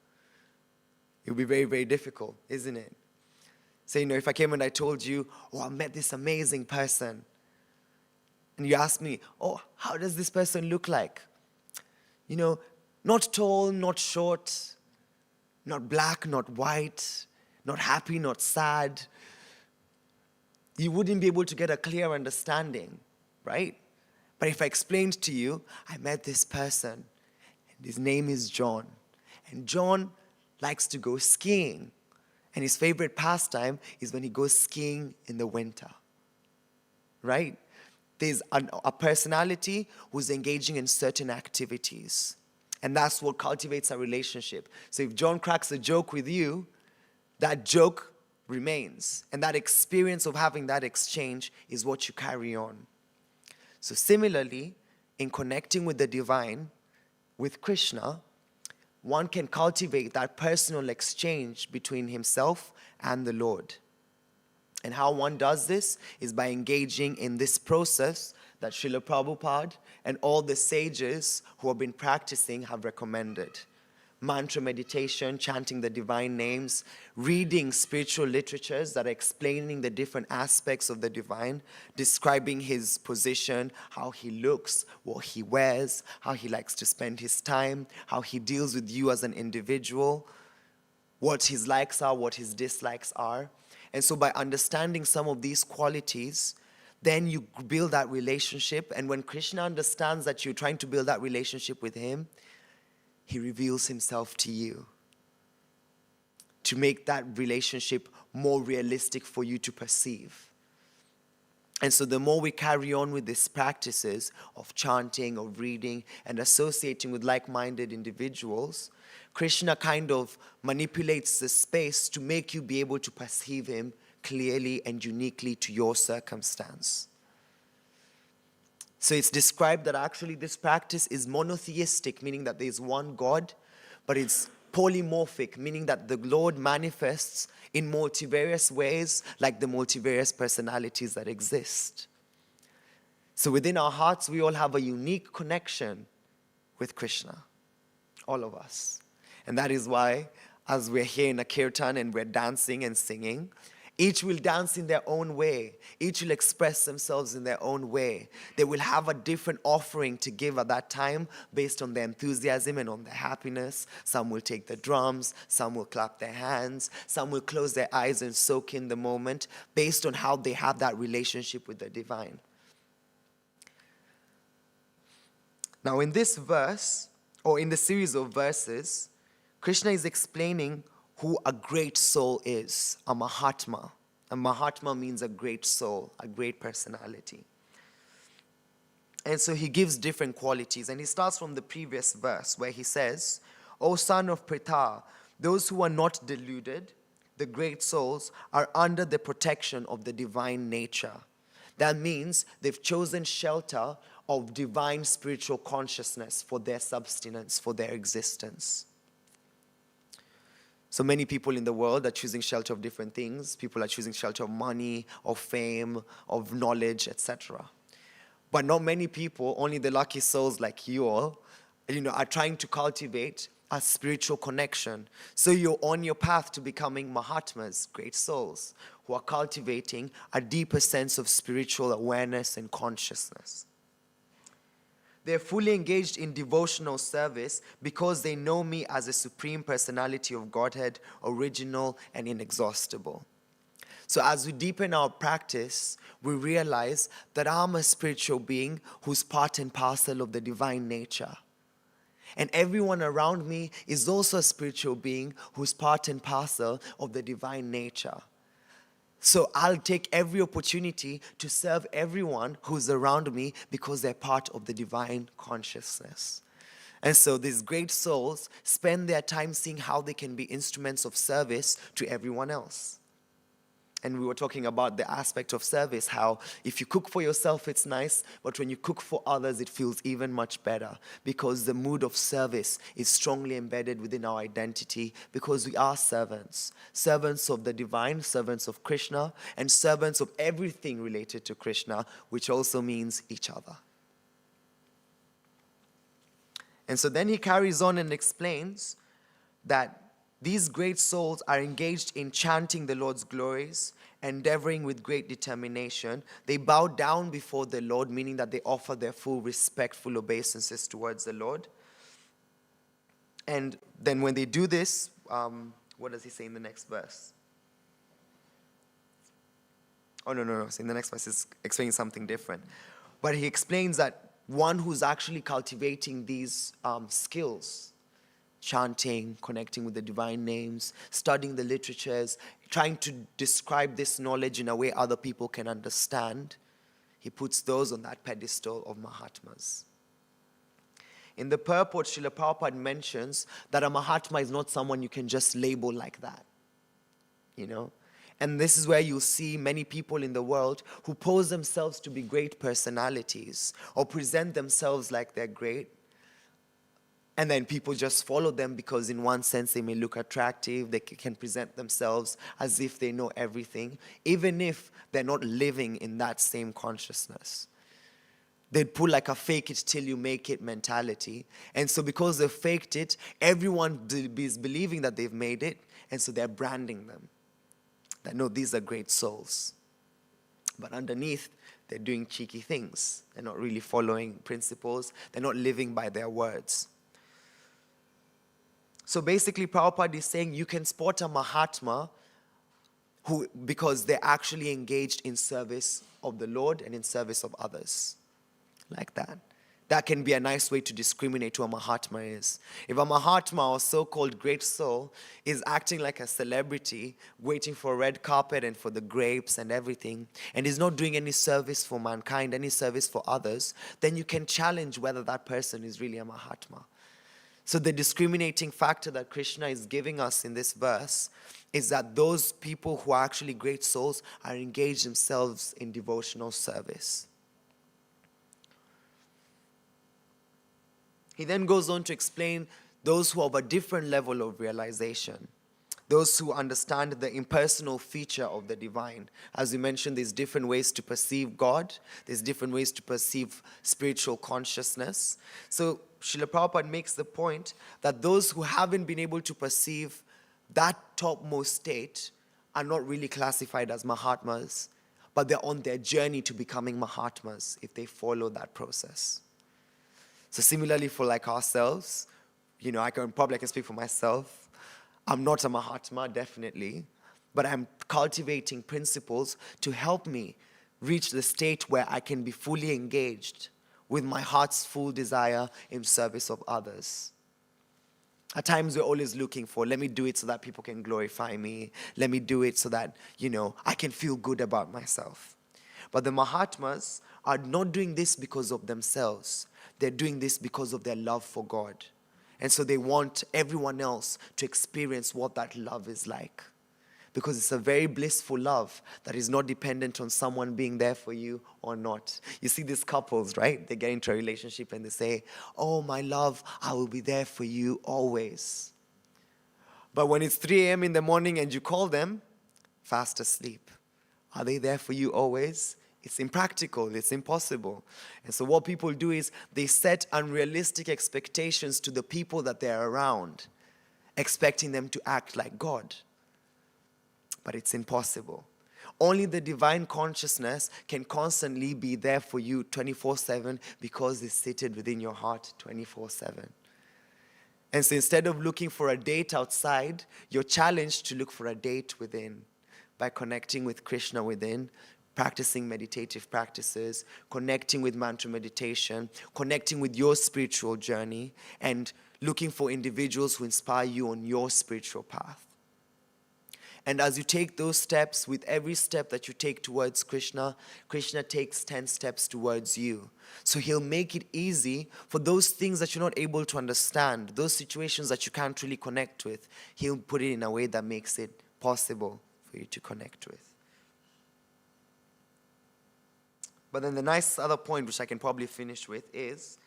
it would be very, very difficult, isn't it? So, if I came and I told you, oh, I met this amazing person, and you asked me, oh, how does this person look like? Not tall, not short, not black, not white, not happy, not sad. You wouldn't be able to get a clear understanding, right? But if I explained to you, I met this person, and his name is John. And John likes to go skiing. And his favorite pastime is when he goes skiing in the winter, right? There's a personality who's engaging in certain activities. And that's what cultivates a relationship. So if John cracks a joke with you, that joke remains. And that experience of having that exchange is what you carry on. So similarly, in connecting with the divine, with Krishna, one can cultivate that personal exchange between himself and the Lord. And how one does this is by engaging in this process that Srila Prabhupada and all the sages who have been practicing have recommended. Mantra meditation, chanting the divine names, reading spiritual literatures that are explaining the different aspects of the divine, describing his position, how he looks, what he wears, how he likes to spend his time, how he deals with you as an individual, what his likes are, what his dislikes are. And so by understanding some of these qualities, then you build that relationship. And when Krishna understands that you're trying to build that relationship with him, he reveals himself to you to make that relationship more realistic for you to perceive. And so the more we carry on with these practices of chanting, of reading, and associating with like-minded individuals, Krishna kind of manipulates the space to make you be able to perceive him clearly and uniquely to your circumstance. So it's described that actually this practice is monotheistic, meaning that there is one God, but it's polymorphic, meaning that the Lord manifests in multivarious ways, like the multivarious personalities that exist. So within our hearts, we all have a unique connection with Krishna, all of us. And that is why, as we're here in a kirtan and we're dancing and singing, each will dance in their own way. Each will express themselves in their own way. They will have a different offering to give at that time based on their enthusiasm and on their happiness. Some will take the drums, some will clap their hands, some will close their eyes and soak in the moment based on how they have that relationship with the divine. Now in this verse, or in the series of verses, Krishna is explaining who a great soul is, a Mahatma. A Mahatma means a great soul, a great personality. And so he gives different qualities. And he starts from the previous verse where he says, O son of Pritha, those who are not deluded, the great souls, are under the protection of the divine nature. That means they've chosen shelter of divine spiritual consciousness for their subsistence, for their existence. So many people in the world are choosing shelter of different things. People are choosing shelter of money, of fame, of knowledge, etc. But not many people, only the lucky souls like you all, are trying to cultivate a spiritual connection. So you're on your path to becoming Mahatmas, great souls, who are cultivating a deeper sense of spiritual awareness and consciousness. They're fully engaged in devotional service because they know me as a supreme personality of Godhead, original and inexhaustible. So as we deepen our practice, we realize that I'm a spiritual being who's part and parcel of the divine nature. And everyone around me is also a spiritual being who's part and parcel of the divine nature. So I'll take every opportunity to serve everyone who's around me because they're part of the divine consciousness. And so these great souls spend their time seeing how they can be instruments of service to everyone else. And we were talking about the aspect of service, how if you cook for yourself, it's nice, but when you cook for others, it feels even much better because the mood of service is strongly embedded within our identity because we are servants. Servants of the divine, servants of Krishna, and servants of everything related to Krishna, which also means each other. And so then he carries on and explains that these great souls are engaged in chanting the Lord's glories, endeavoring with great determination. They bow down before the Lord, meaning that they offer their full respectful obeisances towards the Lord. And then when they do this, what does he say in the next verse? Oh, no. So in the next verse, he's explaining something different. But he explains that one who's actually cultivating these skills, chanting, connecting with the divine names, studying the literatures, trying to describe this knowledge in a way other people can understand, he puts those on that pedestal of Mahatmas. In the purport, Srila Prabhupada mentions that a Mahatma is not someone you can just label like that, you know? And this is where you'll see many people in the world who pose themselves to be great personalities or present themselves like they're great. And then people just follow them because in one sense they may look attractive, they can present themselves as if they know everything, even if they're not living in that same consciousness. They'd pull like a fake it till you make it mentality. And so because they faked it, everyone is believing that they've made it, and so they're branding them. That no, these are great souls. But underneath, they're doing cheeky things. They're not really following principles. They're not living by their words. So basically, Prabhupada is saying you can spot a Mahatma because they're actually engaged in service of the Lord and in service of others. Like that. That can be a nice way to discriminate who a Mahatma is. If a Mahatma or so-called great soul is acting like a celebrity, waiting for a red carpet and for the grapes and everything, and is not doing any service for mankind, any service for others, then you can challenge whether that person is really a Mahatma. So the discriminating factor that Krishna is giving us in this verse is that those people who are actually great souls are engaged themselves in devotional service. He then goes on to explain those who have a different level of realization, those who understand the impersonal feature of the divine. As we mentioned, there's different ways to perceive God, there's different ways to perceive spiritual consciousness. So Srila Prabhupada makes the point that those who haven't been able to perceive that topmost state are not really classified as Mahatmas, but they're on their journey to becoming Mahatmas if they follow that process. So similarly for like ourselves, you know, I can speak for myself. I'm not a Mahatma, definitely, but I'm cultivating principles to help me reach the state where I can be fully engaged with my heart's full desire in service of others. At times we're always looking for, let me do it so that people can glorify me. Let me do it so that, you know, I can feel good about myself. But the Mahatmas are not doing this because of themselves. They're doing this because of their love for God. And so they want everyone else to experience what that love is like. Because it's a very blissful love that is not dependent on someone being there for you or not. You see these couples, right? They get into a relationship and they say, oh, my love, I will be there for you always. But when it's 3 a.m. in the morning and you call them, fast asleep. Are they there for you always? It's impractical, it's impossible. And so what people do is they set unrealistic expectations to the people that they're around, expecting them to act like God. But it's impossible. Only the divine consciousness can constantly be there for you 24/7 because it's seated within your heart 24/7. And so instead of looking for a date outside, you're challenged to look for a date within by connecting with Krishna within, practicing meditative practices, connecting with mantra meditation, connecting with your spiritual journey, and looking for individuals who inspire you on your spiritual path. And as you take those steps, with every step that you take towards Krishna, Krishna takes 10 steps towards you. So he'll make it easy for those things that you're not able to understand, those situations that you can't really connect with. He'll put it in a way that makes it possible for you to connect with. But then the nice other point, which I can probably finish with, is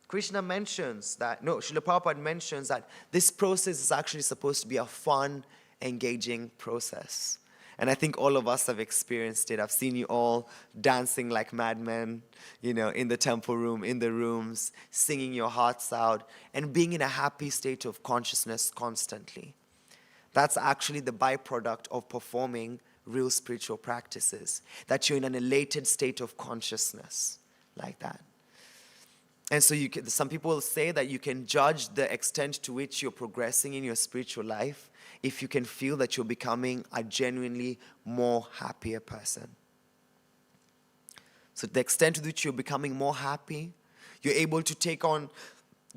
Krishna mentions that, Srila Prabhupada mentions that this process is actually supposed to be a fun, engaging process. And I think all of us have experienced it. I've seen you all dancing like madmen, in the temple room, in the rooms, singing your hearts out, and being in a happy state of consciousness constantly. That's actually the byproduct of performing real spiritual practices, that you're in an elated state of consciousness like that. And so some people say that you can judge the extent to which you're progressing in your spiritual life if you can feel that you're becoming a genuinely more happier person. So the extent to which you're becoming more happy, you're able to take on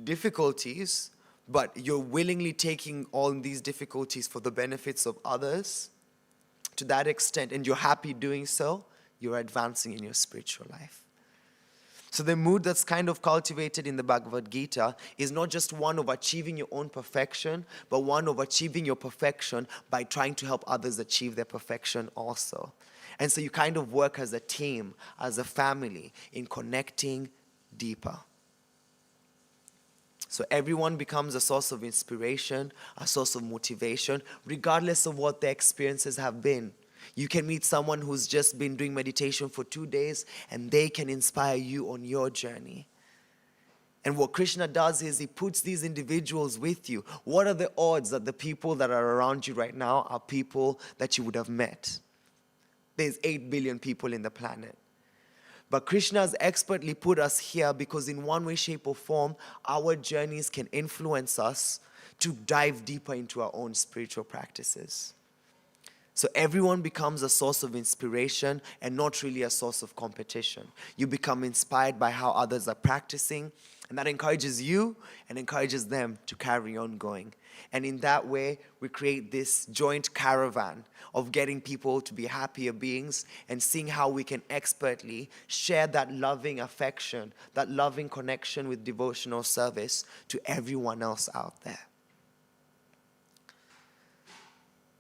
difficulties, but you're willingly taking all these difficulties for the benefits of others, to that extent, and you're happy doing so, you're advancing in your spiritual life. So the mood that's kind of cultivated in the Bhagavad Gita is not just one of achieving your own perfection, but one of achieving your perfection by trying to help others achieve their perfection also. And so you kind of work as a team, as a family, in connecting deeper. So everyone becomes a source of inspiration, a source of motivation, regardless of what their experiences have been. You can meet someone who's just been doing meditation for 2 days, and they can inspire you on your journey. And what Krishna does is he puts these individuals with you. What are the odds that the people that are around you right now are people that you would have met? There's 8 billion people in the planet. But Krishna has expertly put us here because in one way, shape, or form, our journeys can influence us to dive deeper into our own spiritual practices. So everyone becomes a source of inspiration and not really a source of competition. You become inspired by how others are practicing, and that encourages you and encourages them to carry on going. And in that way, we create this joint caravan of getting people to be happier beings and seeing how we can expertly share that loving affection, that loving connection with devotional service to everyone else out there.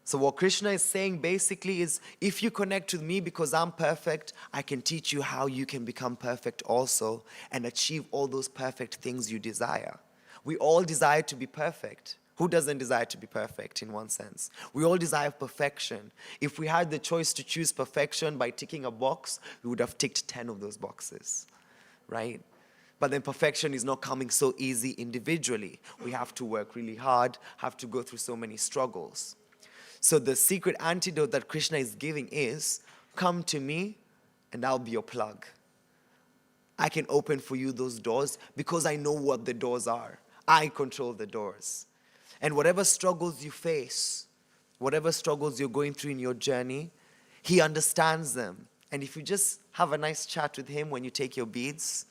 So what Krishna is saying basically is, if you connect with me because I'm perfect, I can teach you how you can become perfect also and achieve all those perfect things you desire. We all desire to be perfect. Who doesn't desire to be perfect in one sense? We all desire perfection. If we had the choice to choose perfection by ticking a box, we would have ticked 10 of those boxes, right? But then perfection is not coming so easy individually. We have to work really hard, have to go through so many struggles. So the secret antidote that Krishna is giving is, come to me and I'll be your plug. I can open for you those doors because I know what the doors are. I control the doors. And whatever struggles you face, whatever struggles you're going through in your journey, he understands them. And if you just have a nice chat with him when you take your beads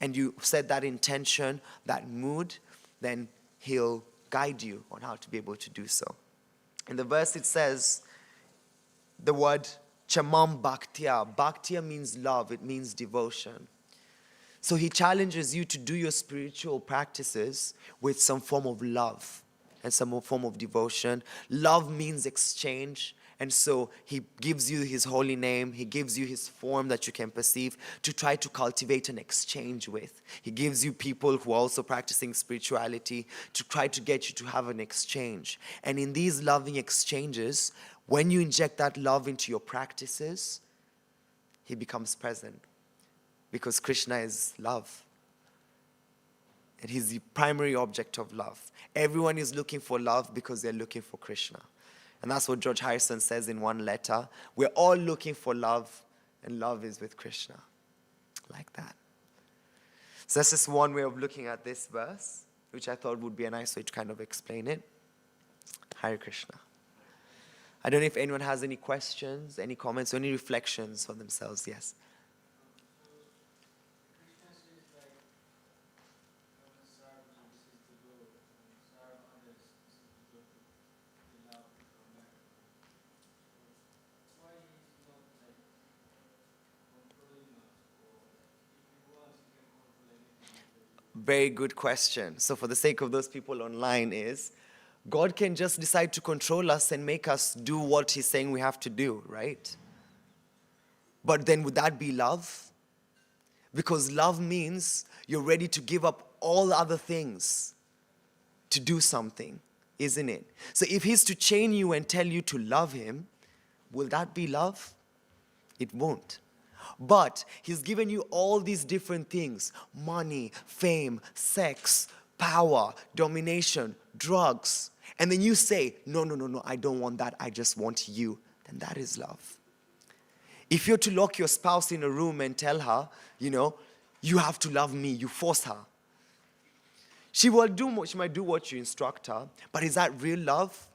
and you set that intention, that mood, then he'll guide you on how to be able to do so. In the verse it says the word chamam bhaktiya. Bhaktiya means love, it means devotion. So he challenges you to do your spiritual practices with some form of love and some form of devotion. Love means exchange. And so he gives you his holy name, he gives you his form that you can perceive to try to cultivate an exchange with. He gives you people who are also practicing spirituality to try to get you to have an exchange. And in these loving exchanges, when you inject that love into your practices, he becomes present. Because Krishna is love. And he's the primary object of love. Everyone is looking for love because they're looking for Krishna. And that's what George Harrison says in one letter. We're all looking for love, and love is with Krishna. Like that. So that's just one way of looking at this verse, which I thought would be a nice way to kind of explain it. Hare Krishna. I don't know if anyone has any questions, any comments, or any reflections for themselves. Yes. Very good question. So for the sake of those people online is, God can just decide to control us and make us do what he's saying we have to do, right? But then would that be love? Because love means you're ready to give up all other things to do something, isn't it? So if he's to chain you and tell you to love him, will that be love? It won't. But he's given you all these different things: money, fame, sex, power, domination, drugs. And then you say, no, I don't want that, I just want you. Then that is love. If you're to lock your spouse in a room and tell her, you have to love me, you force her, she might do what you instruct her, but is that real love?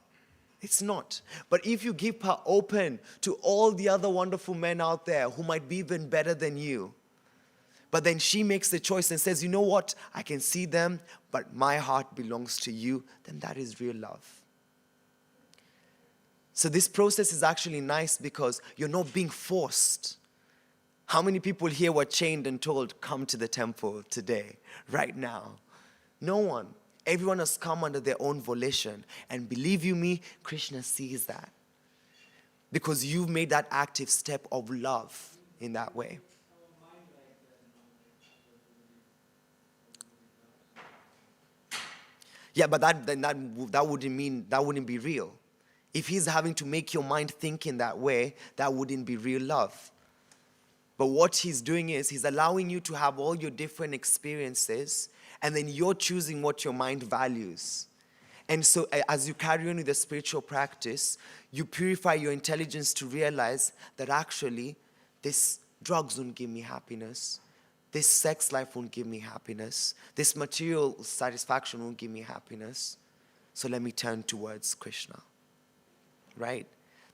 It's not. But if you keep her open to all the other wonderful men out there who might be even better than you, but then she makes the choice and says, you know what, I can see them, but my heart belongs to you, then that is real love. So this process is actually nice because you're not being forced. How many people here were chained and told, come to the temple today, right now? No one. Everyone has come under their own volition. And believe you me, Krishna sees that. Because you've made that active step of love in that way. Yeah, but that wouldn't be real. If he's having to make your mind think in that way, that wouldn't be real love. But what he's doing is he's allowing you to have all your different experiences, and then you're choosing what your mind values. And so as you carry on with the spiritual practice, you purify your intelligence to realize that actually this drugs won't give me happiness. This sex life won't give me happiness. This material satisfaction won't give me happiness. So let me turn towards Krishna. Right?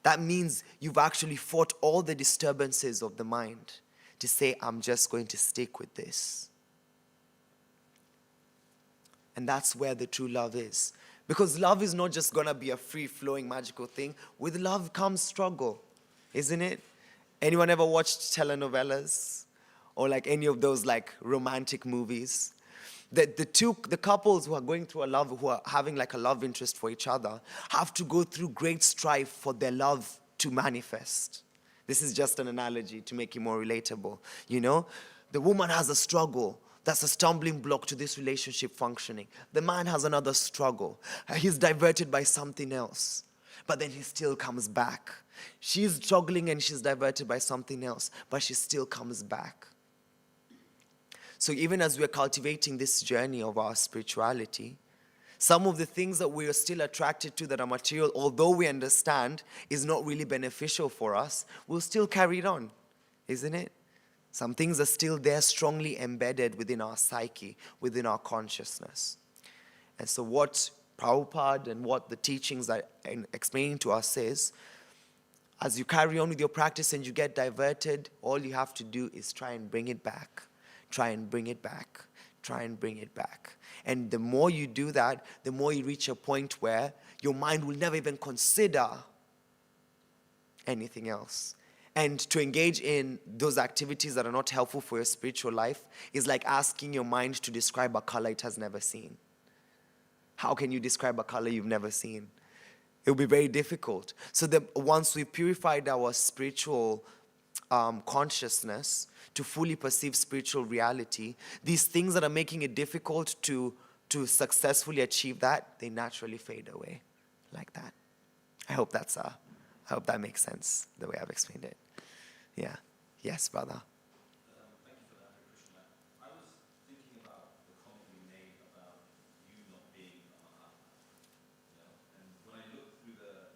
That means you've actually fought all the disturbances of the mind to say, I'm just going to stick with this. And that's where the true love is. Because love is not just going to be a free-flowing magical thing. With love comes struggle, isn't it? Anyone ever watched telenovelas? Or like any of those like romantic movies? The couples who are going through who are having like a love interest for each other, have to go through great strife for their love to manifest. This is just an analogy to make it more relatable. The woman has a struggle. That's a stumbling block to this relationship functioning. The man has another struggle. He's diverted by something else. But then he still comes back. She's struggling and she's diverted by something else, but she still comes back. So even as we're cultivating this journey of our spirituality, some of the things that we are still attracted to that are material, although we understand is not really beneficial for us, we'll still carry it on, isn't it? Some things are still there, strongly embedded within our psyche, within our consciousness. And so what Prabhupada and what the teachings are explaining to us is, as you carry on with your practice and you get diverted, all you have to do is try and bring it back. Try and bring it back. Try and bring it back. And the more you do that, the more you reach a point where your mind will never even consider anything else. And to engage in those activities that are not helpful for your spiritual life is like asking your mind to describe a color it has never seen. How can you describe a color you've never seen? It will be very difficult. So once we've purified our spiritual consciousness to fully perceive spiritual reality, these things that are making it difficult to successfully achieve that, they naturally fade away like that. I hope that makes sense, the way I've explained it. Yeah. Yes, brother. Thank you for that, Krishna. I was thinking about the comment you made about you not being a Mahatma. And when I look through the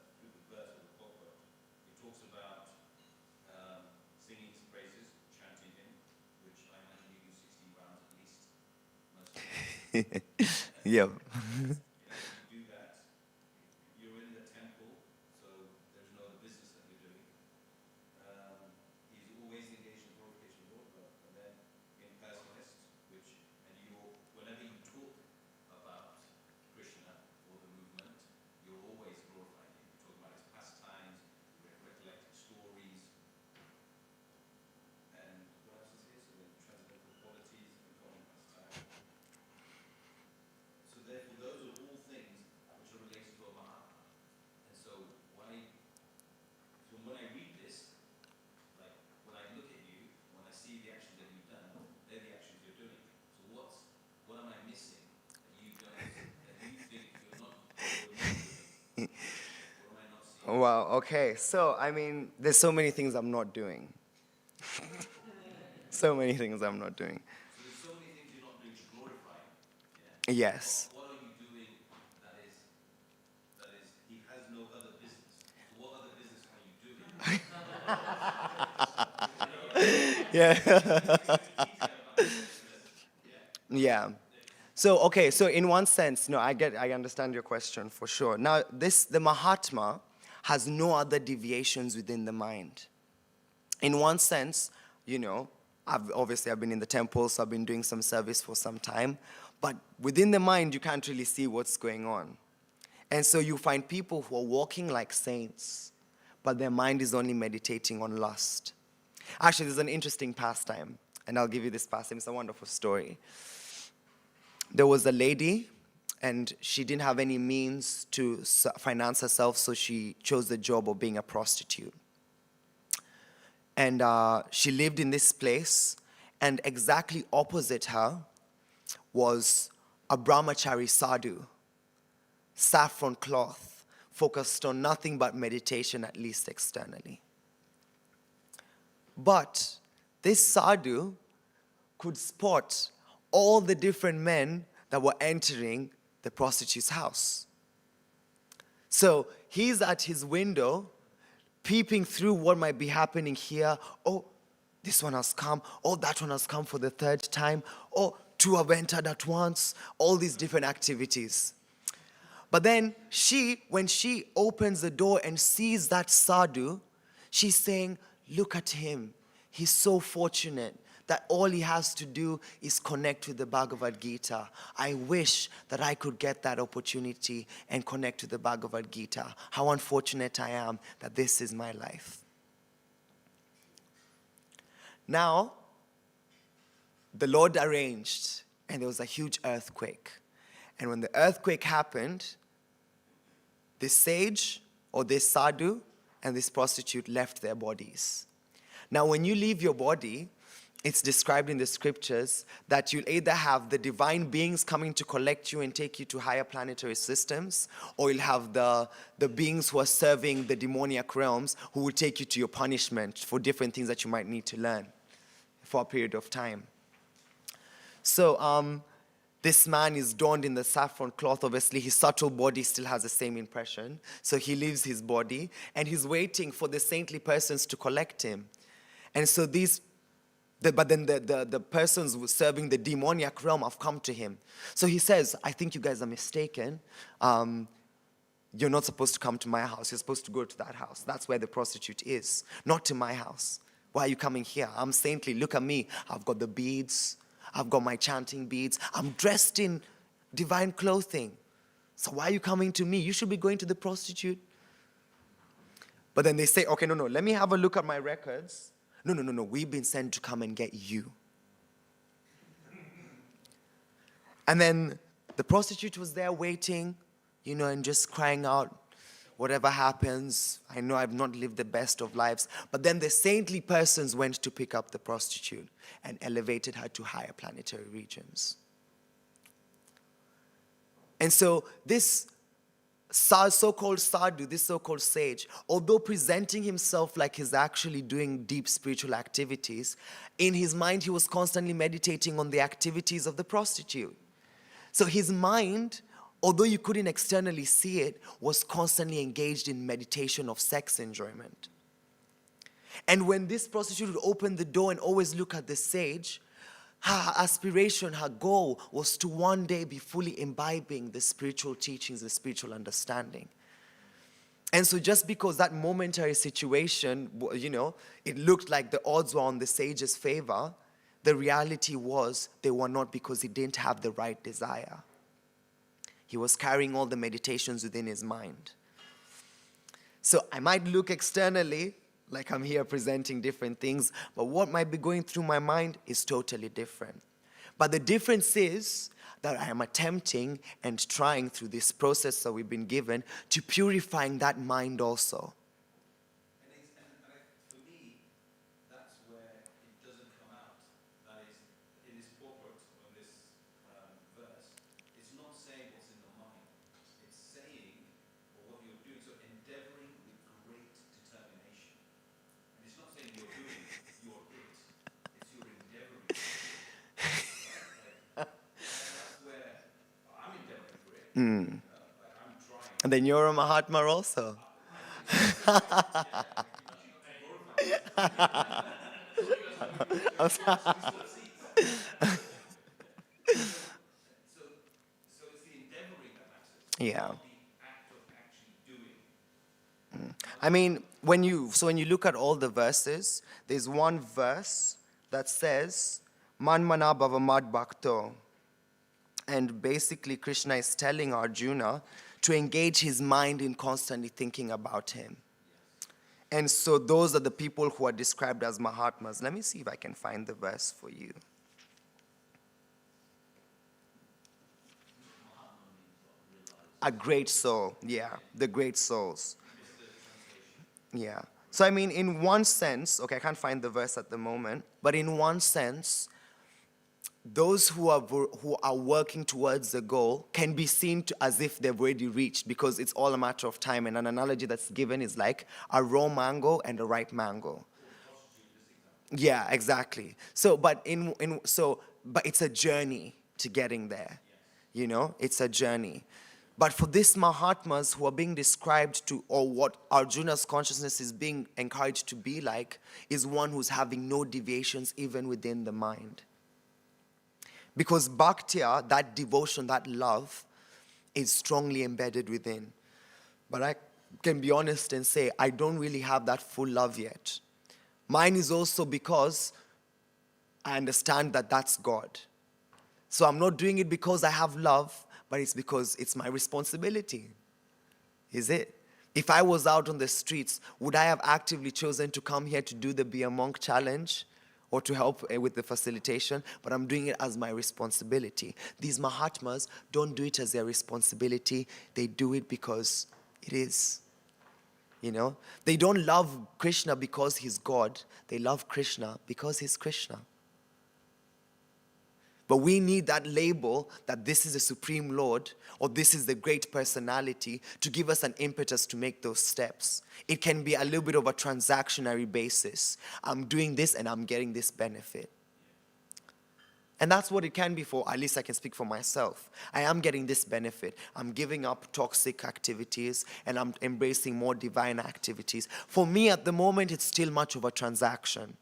Yeah. do that, you're in the temple, so there's no other business that you're doing. He's always engaged in glorification of the Lord, and then impersonalist, and whenever you talk about Krishna or the movement, you're always glorifying him. You talk about his pastimes, recollecting stories, and what else is here? So the transcendental qualities and common pastime. So therefore, those are all things which are related to a Mahatma. And so when I read this, like when I look at you, when I see the actions that you've done, they're the actions you're doing. So what am I missing that you don't, that you think you're not doing? What am I not seeing? Wow, okay. So, I mean, there's so many things I'm not doing. So many things I'm not doing. So there's so many things you're not doing to glorify him. Yes. What are you doing that is he has no other business? So what other business are you doing? Yeah. So, okay, so in one sense, no, I understand your question for sure. Now, the Mahatma has no other deviations within the mind. In one sense, I've been in the temple, so I've been doing some service for some time, but within the mind, you can't really see what's going on. And so you find people who are walking like saints, but their mind is only meditating on lust. Actually, there's an interesting pastime, and I'll give you this pastime. It's a wonderful story. There was a lady, and she didn't have any means to finance herself, so she chose the job of being a prostitute. And she lived in this place, and exactly opposite her was a brahmachari sadhu, saffron cloth, focused on nothing but meditation, at least externally. But this sadhu could spot all the different men that were entering the prostitute's house. So he's at his window, peeping through what might be happening here. Oh, this one has come. Oh, that one has come for the third time. Oh, two have entered at once. All these different activities. But then when she opens the door and sees that sadhu, she's saying, look at him. He's so fortunate that all he has to do is connect with the Bhagavad Gita. I wish that I could get that opportunity and connect to the Bhagavad Gita. How unfortunate I am that this is my life. Now, the Lord arranged, and there was a huge earthquake. And when the earthquake happened, this sage, or this sadhu, and this prostitute left their bodies. Now, when you leave your body, it's described in the scriptures that you'll either have the divine beings coming to collect you and take you to higher planetary systems, or you'll have the beings who are serving the demoniac realms who will take you to your punishment for different things that you might need to learn for a period of time. So this man is donned in the saffron cloth. Obviously, his subtle body still has the same impression. So he leaves his body, and he's waiting for the saintly persons to collect him. And so but then the persons serving the demoniac realm have come to him. So he says, I think you guys are mistaken. You're not supposed to come to my house. You're supposed to go to that house. That's where the prostitute is, not to my house. Why are you coming here? I'm saintly. Look at me. I've got the beads. I've got my chanting beads. I'm dressed in divine clothing. So why are you coming to me? You should be going to the prostitute. But then they say, okay, no, let me have a look at my records. No, we've been sent to come and get you. And then the prostitute was there waiting, and just crying out, whatever happens, I know I've not lived the best of lives. But then the saintly persons went to pick up the prostitute and elevated her to higher planetary regions. And so this so-called sadhu, this so-called sage, although presenting himself like he's actually doing deep spiritual activities, in his mind he was constantly meditating on the activities of the prostitute. So his mind, although you couldn't externally see it, was constantly engaged in meditation of sex enjoyment. And when this prostitute would open the door and always look at the sage, her aspiration, her goal was to one day be fully imbibing the spiritual teachings, the spiritual understanding. And so just because that momentary situation, it looked like the odds were on the sage's favor, the reality was they were not, because he didn't have the right desire. He was carrying all the meditations within his mind. So I might look externally like I'm here presenting different things, but what might be going through my mind is totally different. But the difference is that I am attempting and trying through this process that we've been given to purifying that mind also. For me, that's where it doesn't come out. That is, in this purport of this verse, it's not saying what's in the mind. It's saying what you're doing. So endeavoring with great determination. And it's not saying you're doing your it. It's your endeavoring. That's where I'm endeavoring for it. I'm trying. And then you're a Mahatma also. I'm sorry. So it's the endeavoring that matters. Yeah. Not the act of actually doing. I mean, when you look at all the verses, there's one verse that says, Man mana bhava mad bhakto. And basically, Krishna is telling Arjuna to engage his mind in constantly thinking about him. And so those are the people who are described as Mahatmas. Let me see if I can find the verse for you. A great soul, yeah, the great souls. Yeah. So I mean, in one sense, okay, I can't find the verse at the moment, but in one sense, those who are working towards the goal can be seen as if they've already reached, because it's all a matter of time. And an analogy that's given is like a raw mango and a ripe mango. Yeah, exactly. So, but it's a journey to getting there. It's a journey. But for these Mahatmas who are being described to, or what Arjuna's consciousness is being encouraged to be like, is one who's having no deviations even within the mind. Because bhaktiya, that devotion, that love, is strongly embedded within. But I can be honest and say, I don't really have that full love yet. Mine is also because I understand that that's God. So I'm not doing it because I have love, but it's because it's my responsibility. Is it? If I was out on the streets, would I have actively chosen to come here to do the Be a Monk challenge or to help with the facilitation? But I'm doing it as my responsibility. These Mahatmas don't do it as their responsibility. They do it because it is. They don't love Krishna because he's God. They love Krishna because he's Krishna. But we need that label that this is the Supreme Lord or this is the great personality to give us an impetus to make those steps. It can be a little bit of a transactionary basis. I'm doing this and I'm getting this benefit. And that's what it can be for, at least I can speak for myself. I am getting this benefit. I'm giving up toxic activities and I'm embracing more divine activities. For me at the moment, it's still much of a transaction.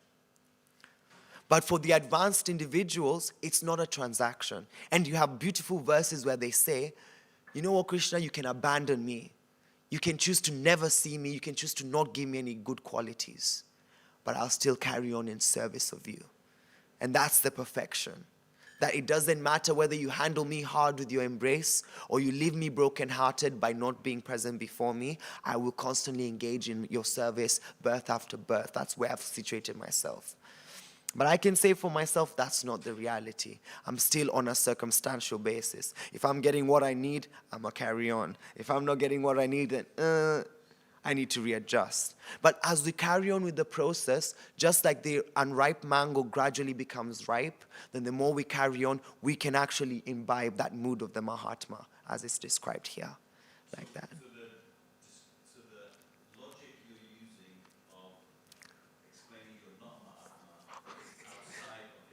But for the advanced individuals, it's not a transaction. And you have beautiful verses where they say, you know what, Krishna, you can abandon me. You can choose to never see me. You can choose to not give me any good qualities. But I'll still carry on in service of you. And that's the perfection. That it doesn't matter whether you handle me hard with your embrace or you leave me brokenhearted by not being present before me. I will constantly engage in your service birth after birth. That's where I've situated myself. But I can say for myself, that's not the reality. I'm still on a circumstantial basis. If I'm getting what I need, I'm going to carry on. If I'm not getting what I need, then I need to readjust. But as we carry on with the process, just like the unripe mango gradually becomes ripe, then the more we carry on, we can actually imbibe that mood of the Mahatma, as it's described here, like that. So the logic you're using of explaining you're not Mahatma is outside of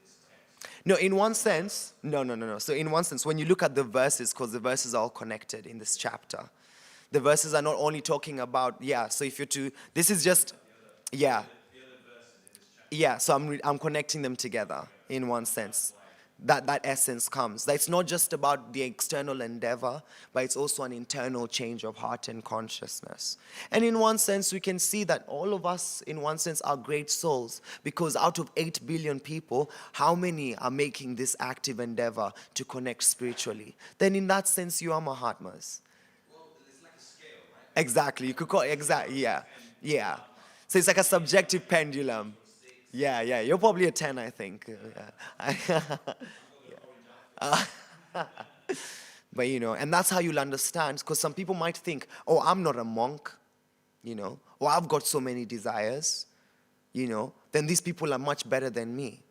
this text. No, in one sense, no. So in one sense, when you look at the verses, because the verses are all connected in this chapter, the verses are not only talking about, so if you're to, this is just, The other verses in this chapter Yeah, so I'm connecting them together in one sense. That essence comes. That it's not just about the external endeavor, but it's also an internal change of heart and consciousness. And in one sense, we can see that all of us, in one sense, are great souls, because out of 8 billion people, how many are making this active endeavor to connect spiritually? Then in that sense, you are Mahatmas. Well, it's like a scale, right? Exactly. You could call it, exactly, yeah. Yeah. So it's like a subjective pendulum. Yeah, yeah. You're probably a 10, I think. Yeah. But, and that's how you'll understand, because some people might think, oh, I'm not a monk, or I've got so many desires, then these people are much better than me.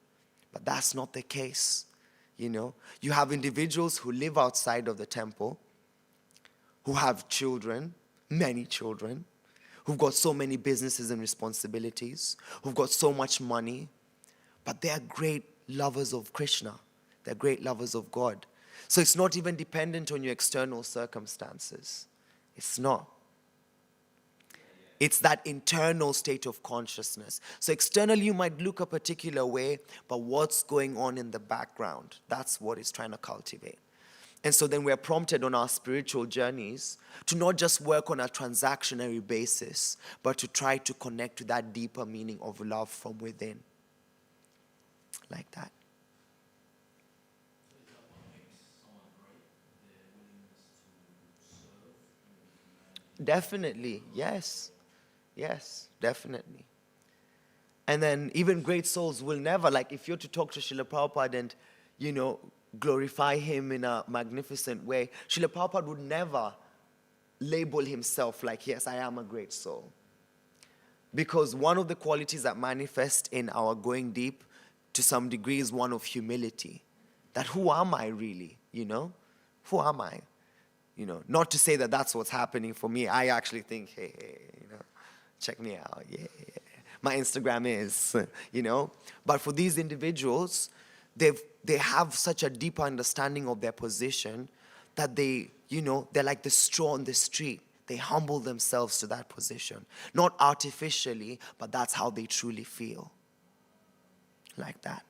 But that's not the case. You have individuals who live outside of the temple, who have children, many children, who've got so many businesses and responsibilities, who've got so much money, but they're great lovers of Krishna. They're great lovers of God. So it's not even dependent on your external circumstances. It's not. It's that internal state of consciousness. So externally you might look a particular way, but what's going on in the background, that's what it's trying to cultivate. And so then we're prompted on our spiritual journeys to not just work on a transactionary basis, but to try to connect to that deeper meaning of love from within. Like that. Definitely, yes. Yes, definitely. And then even great souls will never, like if you're to talk to Srila Prabhupada and, glorify him in a magnificent way, Srila Prabhupada would never label himself like, yes, I am a great soul. Because one of the qualities that manifest in our going deep to some degree is one of humility. That who am I really, Who am I? Not to say that that's what's happening for me. I actually think, hey, check me out, yeah. My Instagram is, But for these individuals, they have such a deep understanding of their position that they're like the straw on the street. They humble themselves to that position. Not artificially, but that's how they truly feel. Like that.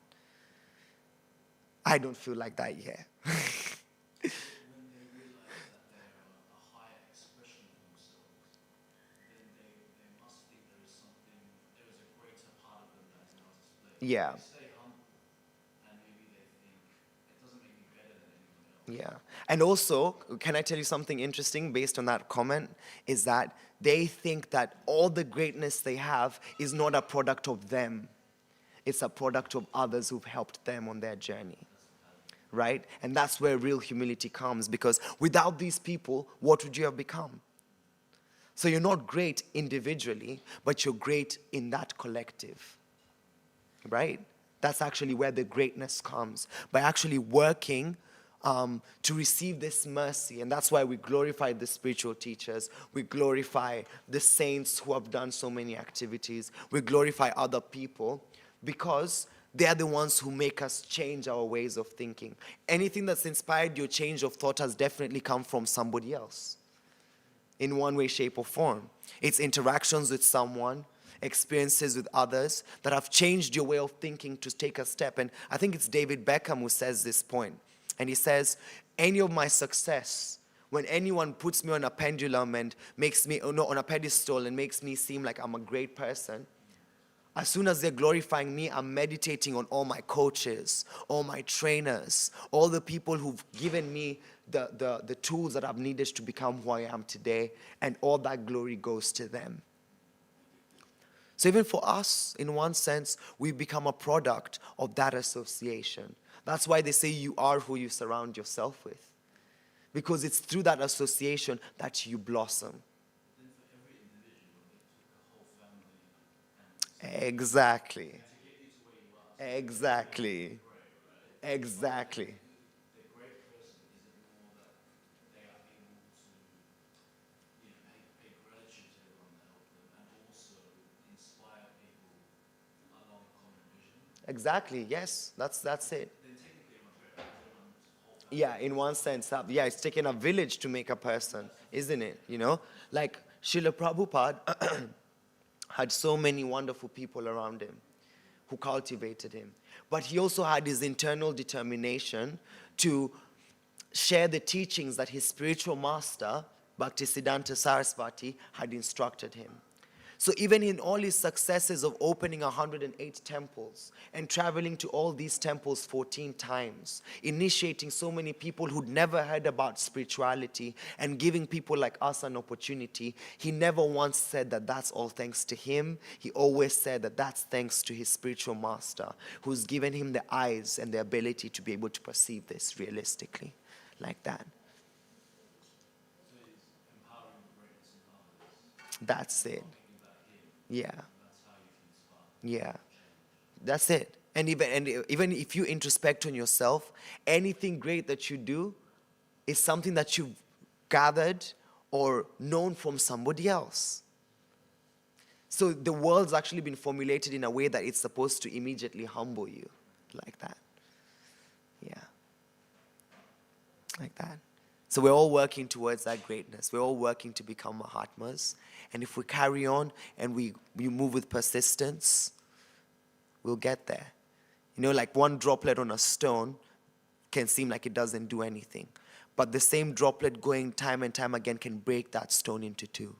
I don't feel like that yet. Yeah. Yeah. And also, can I tell you something interesting based on that comment? Is that they think that all the greatness they have is not a product of them. It's a product of others who've helped them on their journey. Right? And that's where real humility comes, because without these people, what would you have become? So you're not great individually, but you're great in that collective. Right? That's actually where the greatness comes. By actually working to receive this mercy. And that's why we glorify the spiritual teachers. We glorify the saints who have done so many activities. We glorify other people because they're the ones who make us change our ways of thinking. Anything that's inspired your change of thought has definitely come from somebody else in one way, shape, or form. It's interactions with someone, experiences with others that have changed your way of thinking to take a step. And I think it's David Beckham who says this point. And he says, any of my success, when anyone puts me on a pendulum and makes me, on a pedestal and makes me seem like I'm a great person, as soon as they're glorifying me, I'm meditating on all my coaches, all my trainers, all the people who've given me the tools that I've needed to become who I am today, and all that glory goes to them. So even for us, in one sense, we become a product of that association. That's why they say you are who you surround yourself with. Because it's through that association that you blossom. Exactly. Exactly. Exactly. Exactly, yes, that's it. Yeah, in one sense, yeah, it's taking a village to make a person, isn't it? Like Srila Prabhupada had so many wonderful people around him who cultivated him. But he also had his internal determination to share the teachings that his spiritual master, Bhaktisiddhanta Sarasvati, had instructed him. So even in all his successes of opening 108 temples and traveling to all these temples 14 times, initiating so many people who'd never heard about spirituality and giving people like us an opportunity, he never once said that that's all thanks to him. He always said that that's thanks to his spiritual master, who's given him the eyes and the ability to be able to perceive this realistically, like that. That's it. Yeah. Yeah. That's it. And even if you introspect on yourself, anything great that you do is something that you've gathered or known from somebody else. So the world's actually been formulated in a way that it's supposed to immediately humble you, like that. Yeah. Like that. So we're all working towards that greatness. We're all working to become Mahatmas. And if we carry on and we move with persistence, we'll get there. You know, like one droplet on a stone can seem like it doesn't do anything. But the same droplet going time and time again can break that stone into two.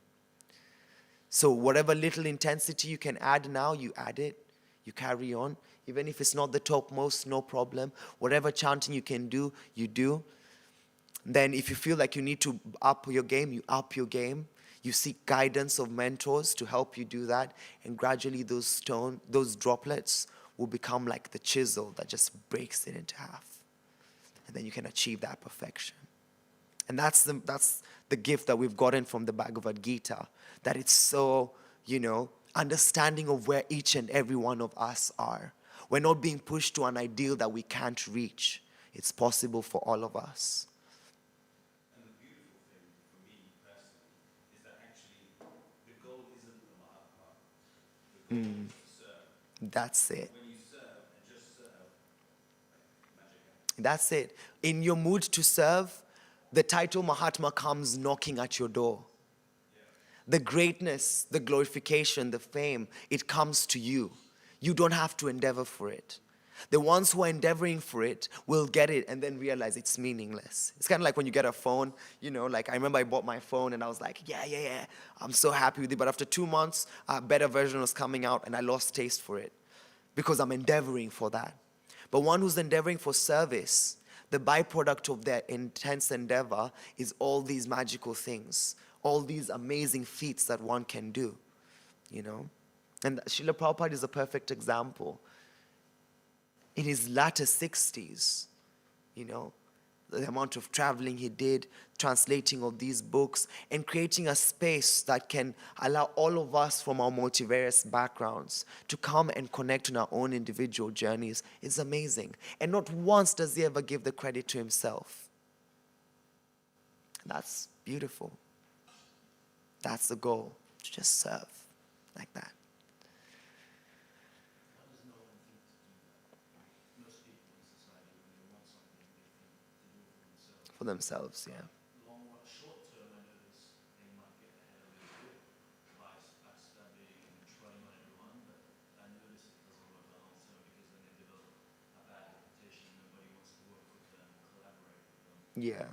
So whatever little intensity you can add now, you add it. You carry on. Even if it's not the topmost, no problem. Whatever chanting you can do, you do. Then if you feel like you need to up your game, you up your game. You seek guidance of mentors to help you do that. And gradually those droplets will become like the chisel that just breaks it into half. And then you can achieve that perfection. And that's the gift that we've gotten from the Bhagavad Gita. That it's so, understanding of where each and every one of us are. We're not being pushed to an ideal that we can't reach. It's possible for all of us. That's it. When you serve and just serve, magic happens. That's it. In your mood to serve, the title Mahatma comes knocking at your door. The greatness, the glorification, the fame, it comes to you. You don't have to endeavor for it. The ones who are endeavoring for it will get it and then realize it's meaningless. It's kind of like when you get a phone, like I remember I bought my phone and I was like, yeah, I'm so happy with it. But after 2 months, a better version was coming out and I lost taste for it because I'm endeavoring for that. But one who's endeavoring for service, the byproduct of their intense endeavor is all these magical things, all these amazing feats that one can do, And Srila Prabhupada is a perfect example. In his latter 60s, the amount of traveling he did, translating all these books, and creating a space that can allow all of us from our multivarious backgrounds to come and connect on our own individual journeys is amazing. And not once does he ever give the credit to himself. That's beautiful. That's the goal, to just serve like that. For themselves, yeah. Short term, I notice they might get ahead a little bit by backstabbing and trying on everyone, but I notice it doesn't work long term because then they develop a bad reputation. Nobody wants to work with them, collaborate with them. Yeah.